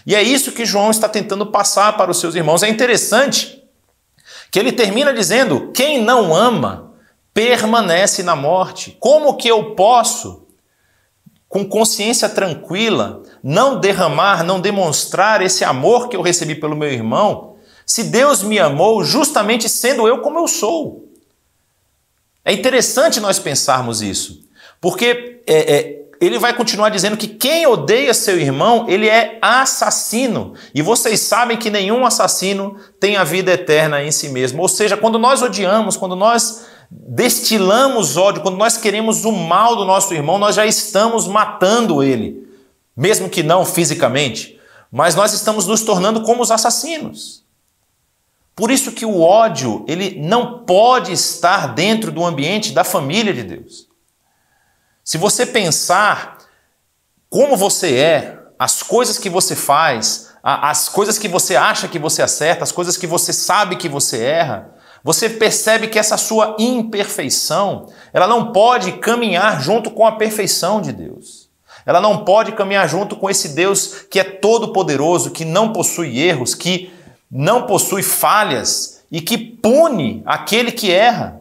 E é isso que João está tentando passar para os seus irmãos. É interessante que ele termina dizendo, quem não ama permanece na morte. Como que eu posso, com consciência tranquila, não derramar, não demonstrar esse amor que eu recebi pelo meu irmão, se Deus me amou justamente sendo eu como eu sou? É interessante nós pensarmos isso, porque ele vai continuar dizendo que quem odeia seu irmão, ele é assassino. E vocês sabem que nenhum assassino tem a vida eterna em si mesmo. Ou seja, quando nós odiamos, quando nós destilamos ódio, quando nós queremos o mal do nosso irmão, nós já estamos matando ele. Mesmo que não fisicamente, mas nós estamos nos tornando como os assassinos. Por isso que o ódio, ele não pode estar dentro do ambiente da família de Deus. Se você pensar como você é, as coisas que você faz, as coisas que você acha que você acerta, as coisas que você sabe que você erra, você percebe que essa sua imperfeição, ela não pode caminhar junto com a perfeição de Deus. Ela não pode caminhar junto com esse Deus que é todo-poderoso, que não possui erros, que não possui falhas e que pune aquele que erra.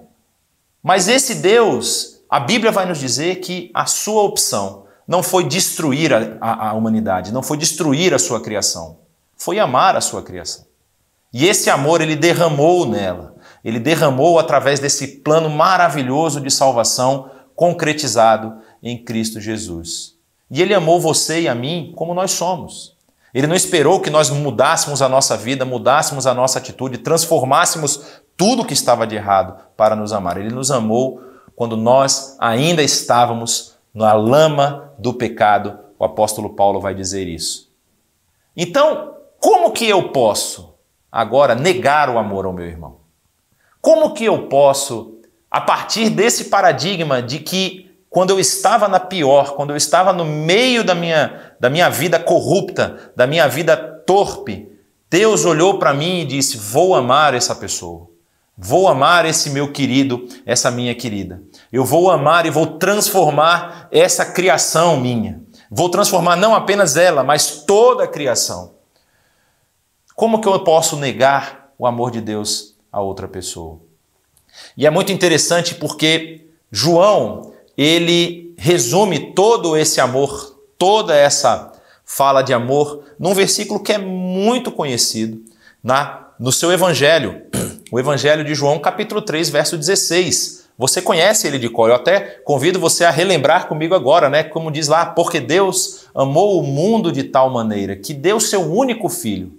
Mas esse Deus, a Bíblia vai nos dizer que a sua opção não foi destruir a humanidade, não foi destruir a sua criação, foi amar a sua criação. E esse amor ele derramou nela, ele derramou através desse plano maravilhoso de salvação concretizado em Cristo Jesus. E ele amou você e a mim como nós somos. Ele não esperou que nós mudássemos a nossa vida, mudássemos a nossa atitude, transformássemos tudo que estava de errado para nos amar. Ele nos amou quando nós ainda estávamos na lama do pecado. O apóstolo Paulo vai dizer isso. Então, como que eu posso agora negar o amor ao meu irmão? Como que eu posso, a partir desse paradigma de que quando eu estava na pior, quando eu estava no meio da minha vida corrupta, da minha vida torpe, Deus olhou para mim e disse: vou amar essa pessoa, vou amar esse meu querido, essa minha querida. Eu vou amar e vou transformar essa criação minha. Vou transformar não apenas ela, mas toda a criação. Como que eu posso negar o amor de Deus a outra pessoa? E é muito interessante porque João, ele resume todo esse amor, toda essa fala de amor, num versículo que é muito conhecido no seu evangelho, o evangelho de João, capítulo 3, verso 16. Você conhece ele de cor, eu até convido você a relembrar comigo agora, né? Como diz lá, porque Deus amou o mundo de tal maneira que deu seu único filho,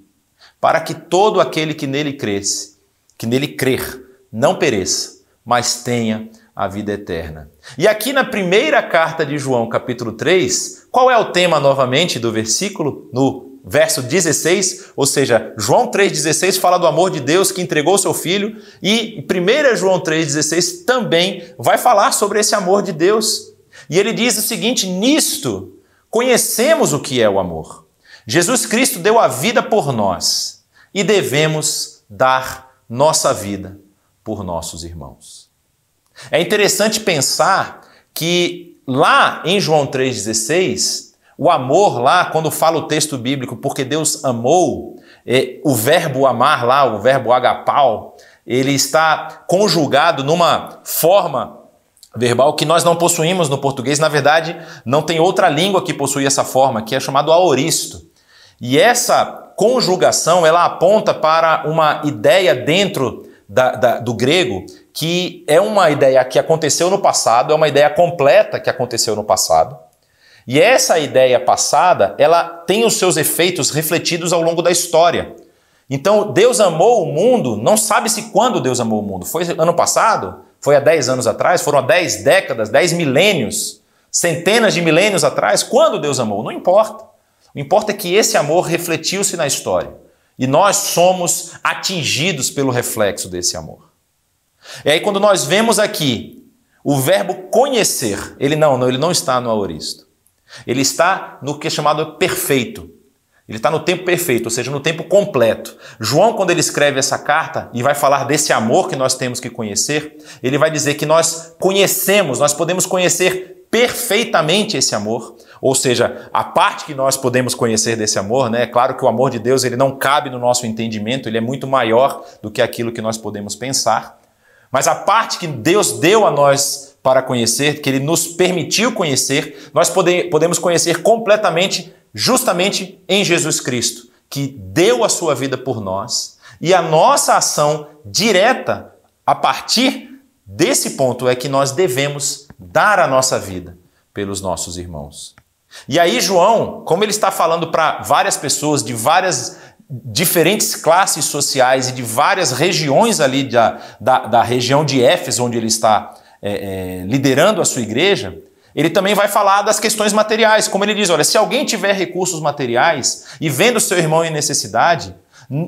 para que todo aquele que nele crer, não pereça, mas tenha a vida eterna. E aqui na primeira carta de João, capítulo 3, qual é o tema novamente do versículo? No verso 16, ou seja, João 3,16 fala do amor de Deus que entregou seu Filho, e 1 João 3,16 também vai falar sobre esse amor de Deus. E ele diz o seguinte: nisto conhecemos o que é o amor. Jesus Cristo deu a vida por nós e devemos dar nossa vida por nossos irmãos. É interessante pensar que lá em João 3,16, o amor lá, quando fala o texto bíblico, porque Deus amou, o verbo amar lá, o verbo agapau, ele está conjugado numa forma verbal que nós não possuímos no português. Na verdade, não tem outra língua que possui essa forma, que é chamado aoristo. E essa conjugação, ela aponta para uma ideia dentro do grego, que é uma ideia que aconteceu no passado, é uma ideia completa que aconteceu no passado. E essa ideia passada, ela tem os seus efeitos refletidos ao longo da história. Então, Deus amou o mundo, não sabe-se quando Deus amou o mundo. Foi ano passado? Foi há 10 anos atrás? Foram há 10 décadas, 10 milênios, centenas de milênios atrás? Quando Deus amou? Não importa. O que importa é que esse amor refletiu-se na história. E nós somos atingidos pelo reflexo desse amor. E aí quando nós vemos aqui o verbo conhecer, ele não está no aoristo. Ele está no que é chamado perfeito. Ele está no tempo perfeito, ou seja, no tempo completo. João, quando ele escreve essa carta e vai falar desse amor que nós temos que conhecer, ele vai dizer que nós conhecemos, nós podemos conhecer perfeitamente esse amor. Ou seja, a parte que nós podemos conhecer desse amor, né? É claro que o amor de Deus ele não cabe no nosso entendimento, ele é muito maior do que aquilo que nós podemos pensar. Mas a parte que Deus deu a nós para conhecer, que Ele nos permitiu conhecer, nós podemos conhecer completamente, justamente em Jesus Cristo, que deu a sua vida por nós. E a nossa ação direta, a partir desse ponto, é que nós devemos dar a nossa vida pelos nossos irmãos. E aí João, como ele está falando para várias pessoas de várias diferentes classes sociais e de várias regiões ali da região de Éfeso, onde ele está liderando a sua igreja, ele também vai falar das questões materiais. Como ele diz, olha, se alguém tiver recursos materiais e vendo seu irmão em necessidade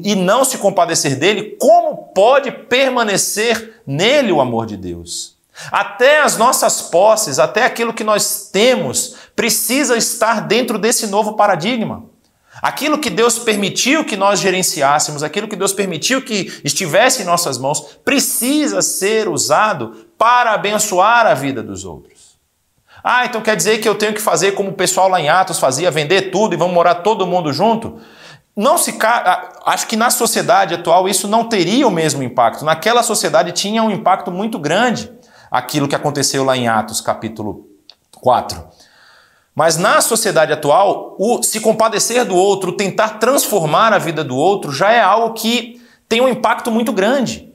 e não se compadecer dele, como pode permanecer nele o amor de Deus? Até as nossas posses, até aquilo que nós temos, precisa estar dentro desse novo paradigma. Aquilo que Deus permitiu que nós gerenciássemos, aquilo que Deus permitiu que estivesse em nossas mãos, precisa ser usado para abençoar a vida dos outros. Ah, então quer dizer que eu tenho que fazer como o pessoal lá em Atos fazia, vender tudo e vamos morar todo mundo junto? Acho que na sociedade atual isso não teria o mesmo impacto. Naquela sociedade tinha um impacto muito grande. aquilo que aconteceu lá em Atos capítulo 4. Mas na sociedade atual, o se compadecer do outro, tentar transformar a vida do outro, já é algo que tem um impacto muito grande.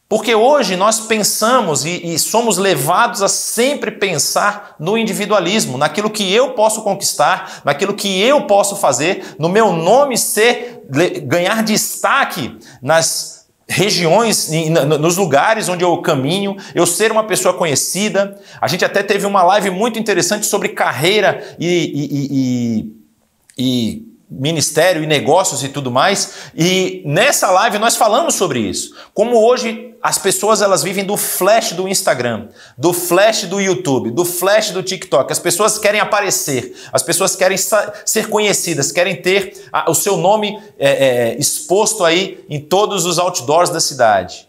Porque hoje nós pensamos e somos levados a sempre pensar no individualismo, naquilo que eu posso conquistar, naquilo que eu posso fazer, no meu nome ganhar destaque nas regiões, nos lugares onde eu caminho, eu ser uma pessoa conhecida. A gente até teve uma live muito interessante sobre carreira e ministério e negócios e tudo mais, e nessa live nós falamos sobre isso, como hoje as pessoas elas vivem do flash do Instagram, do flash do YouTube, do flash do TikTok. As pessoas querem aparecer, as pessoas querem ser conhecidas, querem ter o seu nome exposto aí em todos os outdoors da cidade.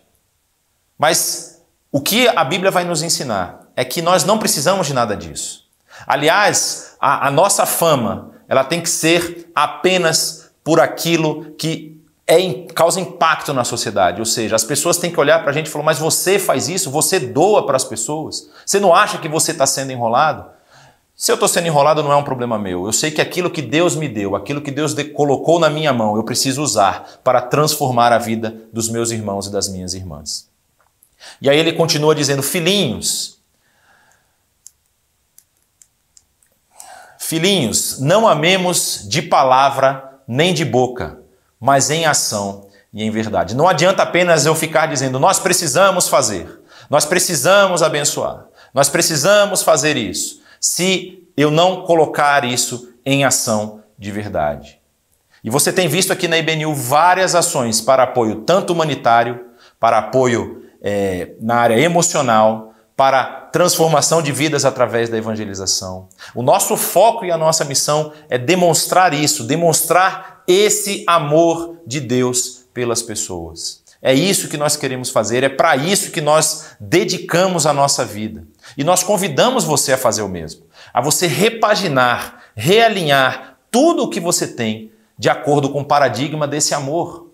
Mas o que a Bíblia vai nos ensinar é que nós não precisamos de nada disso. Aliás, a nossa fama ela tem que ser apenas por aquilo que causa impacto na sociedade. Ou seja, as pessoas têm que olhar para a gente e falar, mas você faz isso? Você doa para as pessoas? Você não acha que você está sendo enrolado? Se eu estou sendo enrolado, não é um problema meu. Eu sei que aquilo que Deus me deu, aquilo que Deus colocou na minha mão, eu preciso usar para transformar a vida dos meus irmãos e das minhas irmãs. E aí ele continua dizendo, filhinhos, não amemos de palavra nem de boca, mas em ação e em verdade. Não adianta apenas eu ficar dizendo, nós precisamos fazer, nós precisamos abençoar, nós precisamos fazer isso, se eu não colocar isso em ação de verdade. E você tem visto aqui na IBNU várias ações para apoio tanto humanitário, para apoio na área emocional, para transformação de vidas através da evangelização. O nosso foco e a nossa missão é demonstrar isso, demonstrar esse amor de Deus pelas pessoas. É isso que nós queremos fazer, é para isso que nós dedicamos a nossa vida. E nós convidamos você a fazer o mesmo, a você repaginar, realinhar tudo o que você tem de acordo com o paradigma desse amor.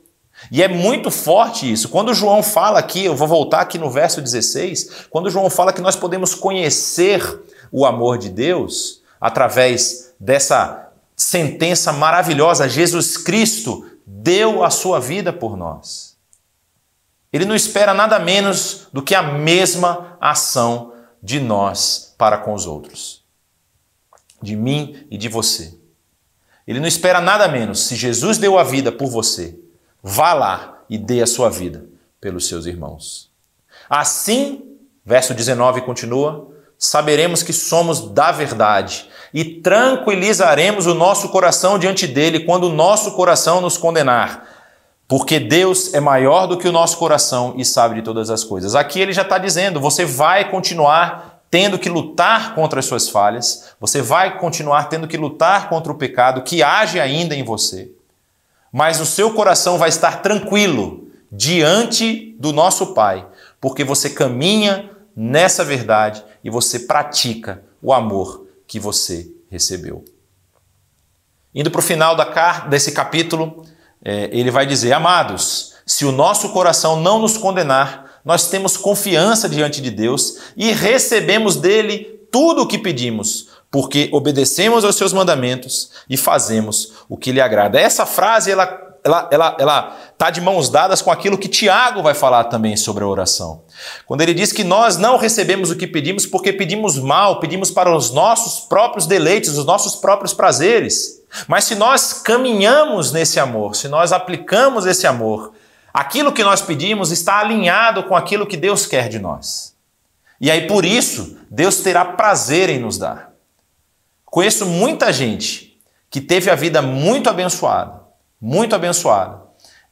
E é muito forte isso. Quando João fala aqui, eu vou voltar aqui no verso 16, quando João fala que nós podemos conhecer o amor de Deus através dessa sentença maravilhosa, Jesus Cristo deu a sua vida por nós. Ele não espera nada menos do que a mesma ação de nós para com os outros, de mim e de você. Ele não espera nada menos. Se Jesus deu a vida por você, vá lá e dê a sua vida pelos seus irmãos. Assim, verso 19 continua, saberemos que somos da verdade e tranquilizaremos o nosso coração diante dele quando o nosso coração nos condenar, porque Deus é maior do que o nosso coração e sabe de todas as coisas. Aqui ele já está dizendo, você vai continuar tendo que lutar contra as suas falhas, você vai continuar tendo que lutar contra o pecado que age ainda em você. Mas o seu coração vai estar tranquilo diante do nosso Pai, porque você caminha nessa verdade e você pratica o amor que você recebeu. Indo para o final desse capítulo, ele vai dizer, amados, se o nosso coração não nos condenar, nós temos confiança diante de Deus e recebemos dele tudo o que pedimos, porque obedecemos aos seus mandamentos e fazemos o que lhe agrada. Essa frase, ela está de mãos dadas com aquilo que Tiago vai falar também sobre a oração. Quando ele diz que nós não recebemos o que pedimos porque pedimos mal, pedimos para os nossos próprios deleites, os nossos próprios prazeres. Mas se nós caminhamos nesse amor, se nós aplicamos esse amor, aquilo que nós pedimos está alinhado com aquilo que Deus quer de nós. E aí por isso, Deus terá prazer em nos dar. Conheço muita gente que teve a vida muito abençoada,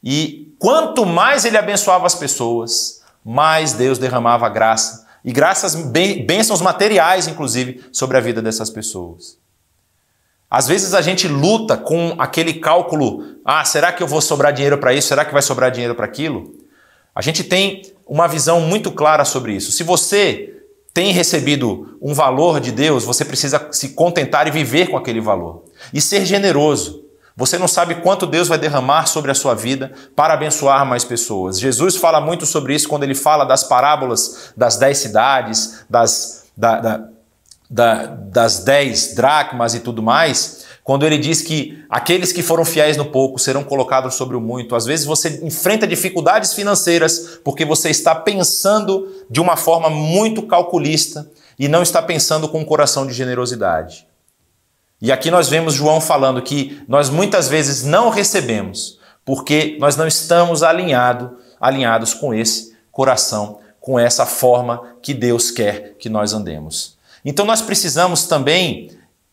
e quanto mais ele abençoava as pessoas, mais Deus derramava graça, e bênçãos materiais, inclusive, sobre a vida dessas pessoas. Às vezes a gente luta com aquele cálculo, será que eu vou sobrar dinheiro para isso? Será que vai sobrar dinheiro para aquilo? A gente tem uma visão muito clara sobre isso. Se você tem recebido um valor de Deus, você precisa se contentar e viver com aquele valor. E ser generoso. Você não sabe quanto Deus vai derramar sobre a sua vida para abençoar mais pessoas. Jesus fala muito sobre isso quando ele fala das parábolas das 10 cidades, das 10 dracmas e tudo mais, quando ele diz que aqueles que foram fiéis no pouco serão colocados sobre o muito. Às vezes você enfrenta dificuldades financeiras porque você está pensando de uma forma muito calculista e não está pensando com um coração de generosidade. E aqui nós vemos João falando que nós muitas vezes não recebemos porque nós não estamos alinhados com esse coração, com essa forma que Deus quer que nós andemos. Então nós precisamos também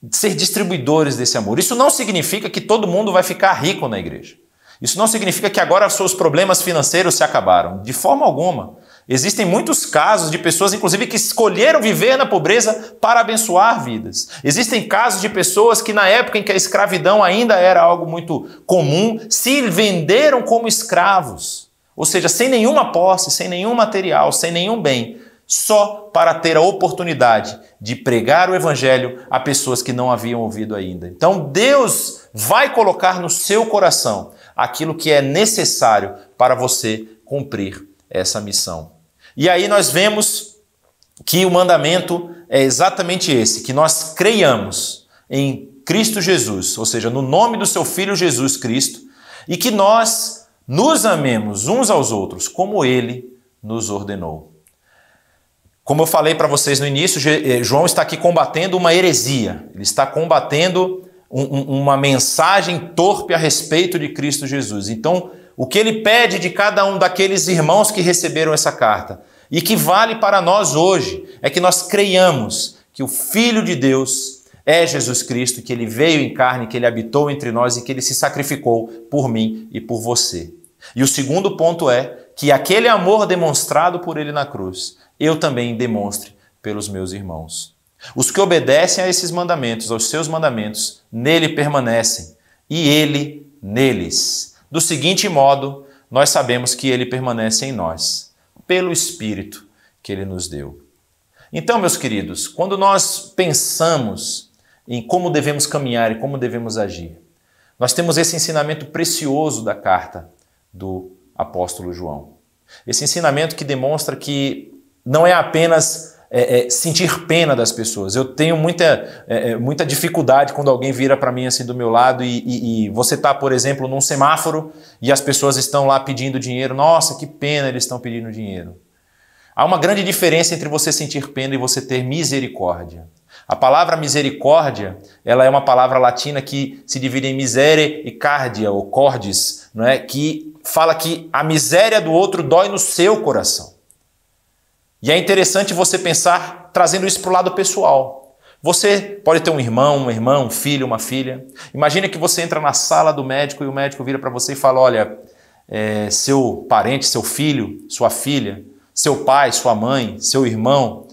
ser distribuidores desse amor. Isso não significa que todo mundo vai ficar rico na igreja. Isso não significa que agora os seus problemas financeiros se acabaram. De forma alguma. Existem muitos casos de pessoas, inclusive, que escolheram viver na pobreza para abençoar vidas. Existem casos de pessoas que na época em que a escravidão ainda era algo muito comum, se venderam como escravos. Ou seja, sem nenhuma posse, sem nenhum material, sem nenhum bem, só para ter a oportunidade de pregar o evangelho a pessoas que não haviam ouvido ainda. Então Deus vai colocar no seu coração aquilo que é necessário para você cumprir essa missão. E aí nós vemos que o mandamento é exatamente esse, que nós creiamos em Cristo Jesus, ou seja, no nome do seu Filho Jesus Cristo, e que nós nos amemos uns aos outros como Ele nos ordenou. Como eu falei para vocês no início, João está aqui combatendo uma heresia. Ele está combatendo uma mensagem torpe a respeito de Cristo Jesus. Então, o que ele pede de cada um daqueles irmãos que receberam essa carta, e que vale para nós hoje, é que nós creiamos que o Filho de Deus é Jesus Cristo, que ele veio em carne, que ele habitou entre nós e que ele se sacrificou por mim e por você. E o segundo ponto é que aquele amor demonstrado por ele na cruz, eu também demonstre pelos meus irmãos. Os que obedecem a esses mandamentos, aos seus mandamentos, nele permanecem e ele neles. Do seguinte modo, nós sabemos que ele permanece em nós, pelo Espírito que ele nos deu. Então, meus queridos, quando nós pensamos em como devemos caminhar e como devemos agir, nós temos esse ensinamento precioso da carta do apóstolo João. Esse ensinamento que demonstra que não é apenas sentir pena das pessoas. Eu tenho muita dificuldade quando alguém vira para mim assim do meu lado e você está, por exemplo, num semáforo e as pessoas estão lá pedindo dinheiro. Nossa, que pena eles estão pedindo dinheiro. Há uma grande diferença entre você sentir pena e você ter misericórdia. A palavra misericórdia, ela é uma palavra latina que se divide em misere e cardia, ou cordis, não é? Que fala que a miséria do outro dói no seu coração. E é interessante você pensar, trazendo isso para o lado pessoal. Você pode ter um irmão, uma irmã, um filho, uma filha. Imagina que você entra na sala do médico e o médico vira para você e fala, olha, seu parente, seu filho, sua filha, seu pai, sua mãe, seu irmão,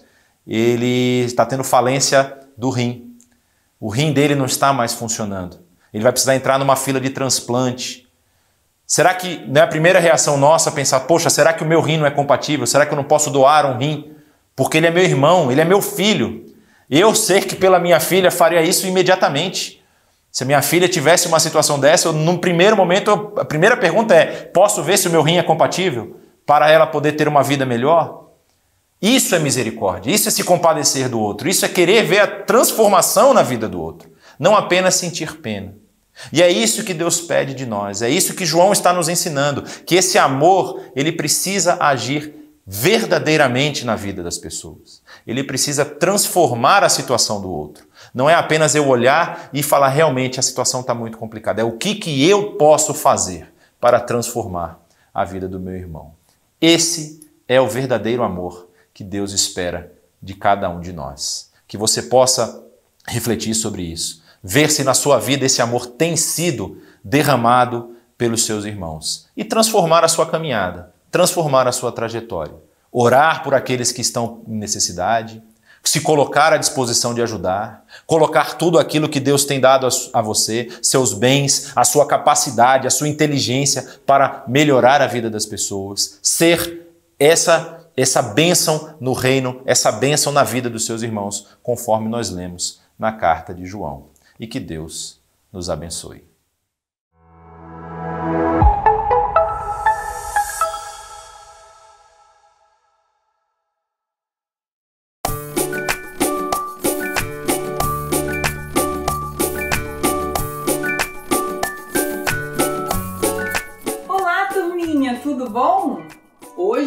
ele está tendo falência do rim. O rim dele não está mais funcionando. Ele vai precisar entrar numa fila de transplante. Será que não é a primeira reação nossa pensar, poxa, será que o meu rim não é compatível? Será que eu não posso doar um rim? Porque ele é meu irmão, ele é meu filho. Eu sei que pela minha filha faria isso imediatamente. Se a minha filha tivesse uma situação dessa, num primeiro momento, a primeira pergunta é, posso ver se o meu rim é compatível? Para ela poder ter uma vida melhor? Isso é misericórdia, isso é se compadecer do outro, isso é querer ver a transformação na vida do outro, não apenas sentir pena. E é isso que Deus pede de nós, é isso que João está nos ensinando, que esse amor, ele precisa agir verdadeiramente na vida das pessoas. Ele precisa transformar a situação do outro. Não é apenas eu olhar e falar realmente a situação está muito complicada, é o que eu posso fazer para transformar a vida do meu irmão. Esse é o verdadeiro amor que Deus espera de cada um de nós. Que você possa refletir sobre isso. Ver se na sua vida esse amor tem sido derramado pelos seus irmãos. E transformar a sua caminhada, transformar a sua trajetória. Orar por aqueles que estão em necessidade, se colocar à disposição de ajudar, colocar tudo aquilo que Deus tem dado a você, seus bens, a sua capacidade, a sua inteligência para melhorar a vida das pessoas. Ser essa bênção no reino, essa bênção na vida dos seus irmãos, conforme nós lemos na carta de João. E que Deus nos abençoe.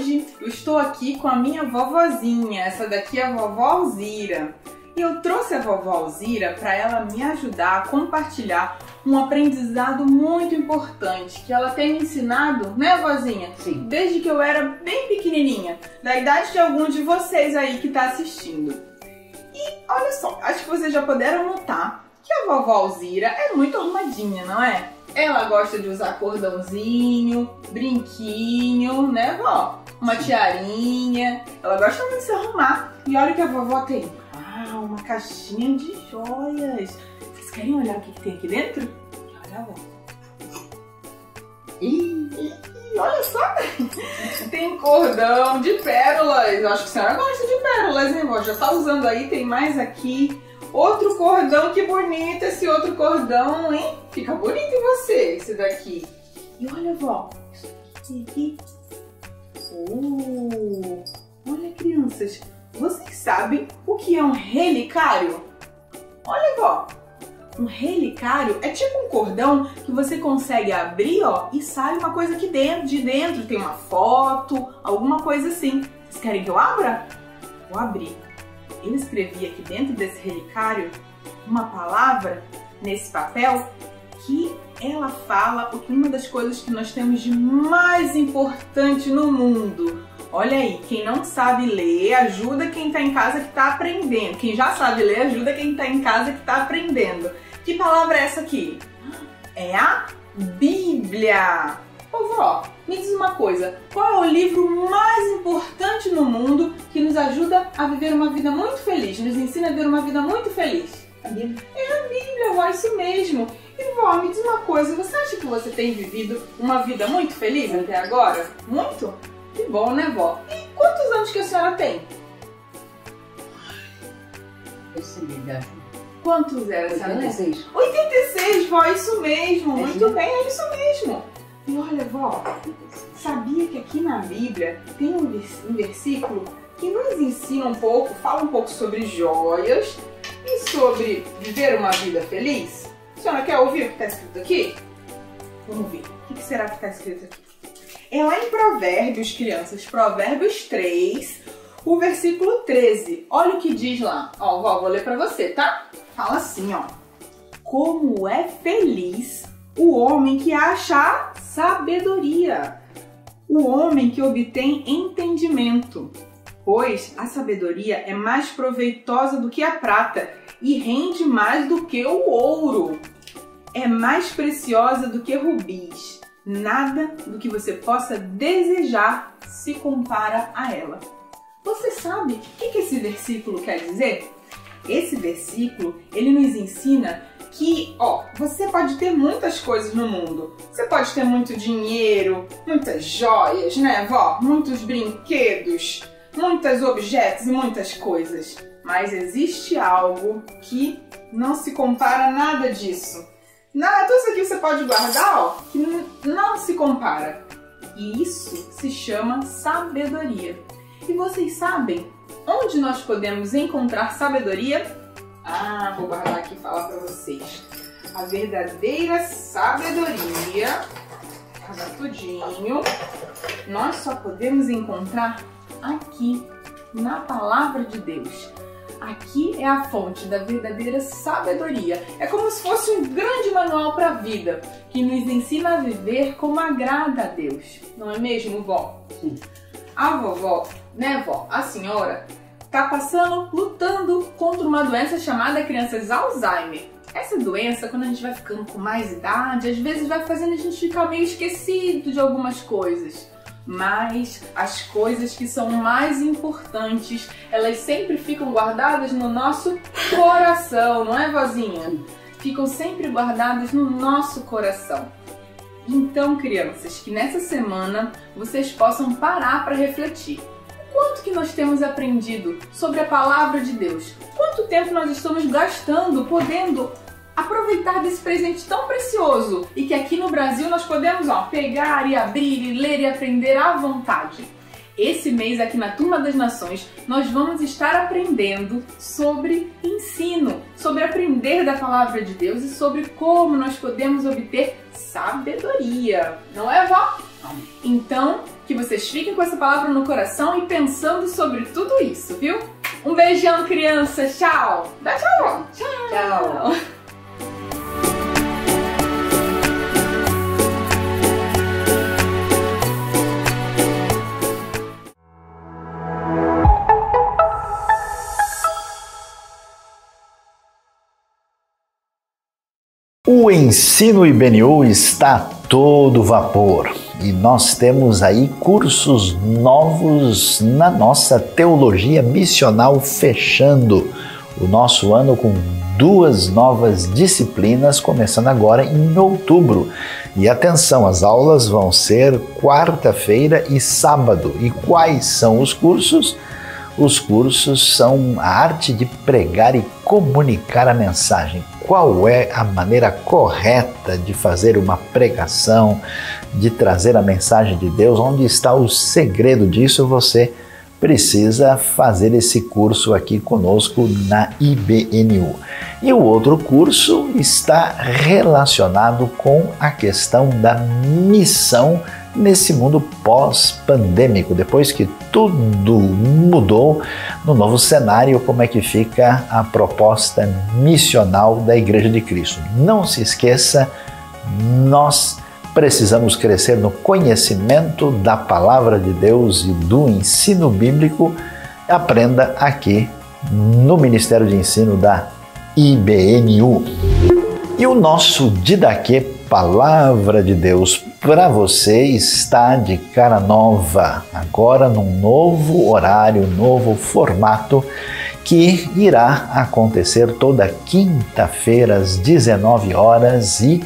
hoje eu estou aqui com a minha vovozinha, essa daqui é a vovó Alzira. E eu trouxe a vovó Alzira para ela me ajudar a compartilhar um aprendizado muito importante que ela tem me ensinado, né, vozinha? Sim. Desde que eu era bem pequenininha, da idade de algum de vocês aí que está assistindo. E olha só, acho que vocês já puderam notar que a vovó Alzira é muito arrumadinha, não é? Ela gosta de usar cordãozinho, brinquinho, né, vó? Uma tiarinha. Ela gosta muito de se arrumar. E olha o que a vovó tem. Ah, uma caixinha de joias. Vocês querem olhar o que tem aqui dentro? Olha, vó. E olha só. Tem cordão de pérolas. Eu acho que a senhora gosta de pérolas, hein, vó? Já tá usando aí, tem mais aqui. Outro cordão, que bonito esse outro cordão, hein? Fica bonito em você, esse daqui. E olha, vó, isso aqui. Olha, crianças, vocês sabem o que é um relicário? Olha, vó, um relicário é tipo um cordão que você consegue abrir, ó, e sai uma coisa aqui dentro, de dentro tem uma foto, alguma coisa assim. Vocês querem que eu abra? Vou abrir. Eu escrevi aqui dentro desse relicário uma palavra nesse papel que ela fala uma das coisas que nós temos de mais importante no mundo. Olha aí, quem não sabe ler, ajuda quem está em casa que está aprendendo. Quem já sabe ler, ajuda quem está em casa que está aprendendo. Que palavra é essa aqui? É a Bíblia. Ô vó, me diz uma coisa, qual é o livro mais importante no mundo que nos ajuda a viver uma vida muito feliz, nos ensina a viver uma vida muito feliz? A Bíblia. É a Bíblia, vó, isso mesmo. E vó, me diz uma coisa, você acha que você tem vivido uma vida muito feliz até agora? Muito? Que bom, né, vó? E quantos anos que a senhora tem? Quantos era, senhora? 86. 86, vó, isso mesmo. Muito bem, é isso mesmo. E olha, vó, sabia que aqui na Bíblia tem um versículo que nos ensina um pouco, fala um pouco sobre joias e sobre viver uma vida feliz? A senhora quer ouvir o que está escrito aqui? Vamos ver. O que será que está escrito aqui? É lá em Provérbios, crianças, Provérbios 3, o versículo 13. Olha o que diz lá. Ó, vó, vou ler para você, tá? Fala assim, ó. Como é feliz o homem que acha sabedoria, o homem que obtém entendimento, pois a sabedoria é mais proveitosa do que a prata e rende mais do que o ouro. É mais preciosa do que rubis. Nada do que você possa desejar se compara a ela. Você sabe o que esse versículo quer dizer? Esse versículo, ele nos ensina que, ó, você pode ter muitas coisas no mundo. Você pode ter muito dinheiro, muitas joias, né, vó? Muitos brinquedos, muitos objetos e muitas coisas. Mas existe algo que não se compara a nada disso. Tudo isso aqui você pode guardar, ó, que não se compara. E isso se chama sabedoria. E vocês sabem onde nós podemos encontrar sabedoria? Ah, vou guardar aqui e falar para vocês. A verdadeira sabedoria, cada tudinho, nós só podemos encontrar aqui, na Palavra de Deus. Aqui é a fonte da verdadeira sabedoria. É como se fosse um grande manual para a vida, que nos ensina a viver como agrada a Deus. Não é mesmo, vó? Sim. A vovó, né, vó? A senhora tá lutando contra uma doença chamada crianças Alzheimer. Essa doença, quando a gente vai ficando com mais idade, às vezes vai fazendo a gente ficar meio esquecido de algumas coisas. Mas as coisas que são mais importantes, elas sempre ficam guardadas no nosso coração, não é, vozinha? Ficam sempre guardadas no nosso coração. Então, crianças, que nessa semana vocês possam parar para refletir. Quanto que nós temos aprendido sobre a Palavra de Deus? Quanto tempo nós estamos gastando, podendo aproveitar desse presente tão precioso e que aqui no Brasil nós podemos, ó, pegar e abrir e ler e aprender à vontade. Esse mês aqui na Turma das Nações nós vamos estar aprendendo sobre ensino, sobre aprender da Palavra de Deus e sobre como nós podemos obter sabedoria. Não é, vó? Então, que vocês fiquem com essa palavra no coração e pensando sobre tudo isso, viu? Um beijão, crianças. Tchau. Dá tchau. Tchau. O ensino IBNU está a todo vapor e nós temos aí cursos novos na nossa teologia missional, fechando o nosso ano com 2 novas disciplinas, começando agora em outubro. E atenção, as aulas vão ser quarta-feira e sábado. E quais são os cursos? Os cursos são a arte de pregar e comunicar a mensagem. Qual é a maneira correta de fazer uma pregação, de trazer a mensagem de Deus? Onde está o segredo disso? Você precisa fazer esse curso aqui conosco na IBNU. E o outro curso está relacionado com a questão da missão nesse mundo pós-pandêmico, depois que tudo mudou no novo cenário, como é que fica a proposta missional da Igreja de Cristo. Não se esqueça, nós precisamos crescer no conhecimento da Palavra de Deus e do ensino bíblico. Aprenda aqui no Ministério de Ensino da IBNU. E o nosso Didaquê Palavra de Deus para você está de cara nova, agora num novo horário, novo formato que irá acontecer toda quinta-feira às 19 horas e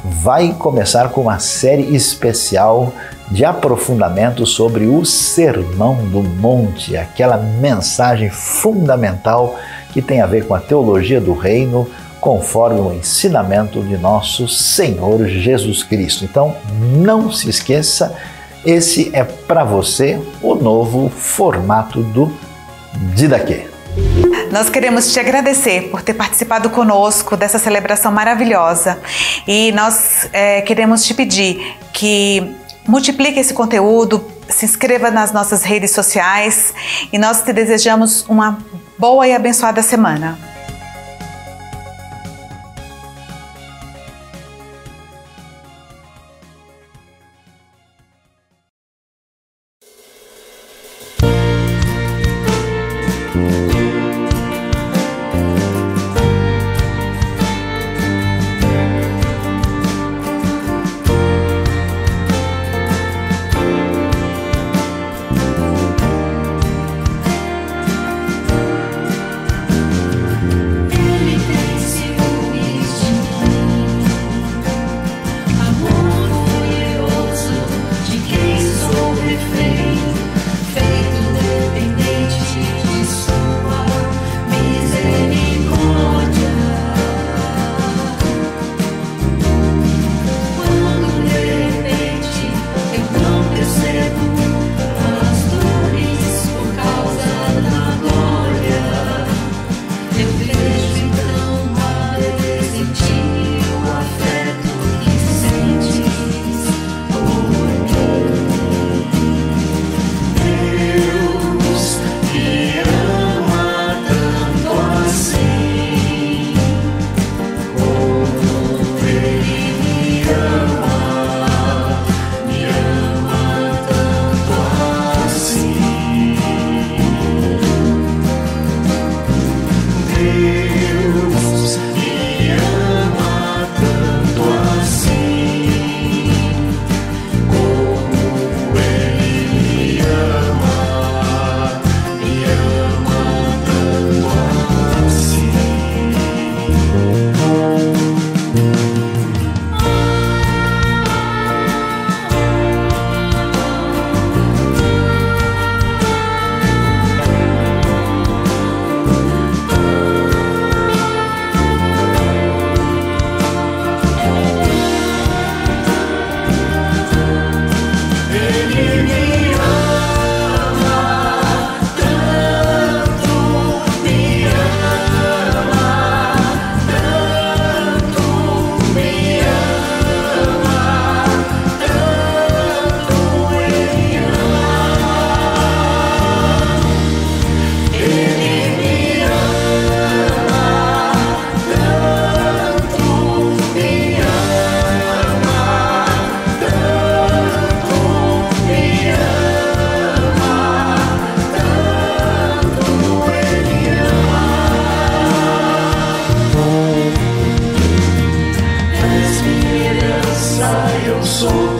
vai começar com uma série especial de aprofundamento sobre o Sermão do Monte, aquela mensagem fundamental que tem a ver com a teologia do reino, conforme o ensinamento de nosso Senhor Jesus Cristo. Então, não se esqueça, esse é para você o novo formato do Didaquê. Nós queremos te agradecer por ter participado conosco dessa celebração maravilhosa e nós queremos te pedir que multiplique esse conteúdo, se inscreva nas nossas redes sociais e nós te desejamos uma boa e abençoada semana. sou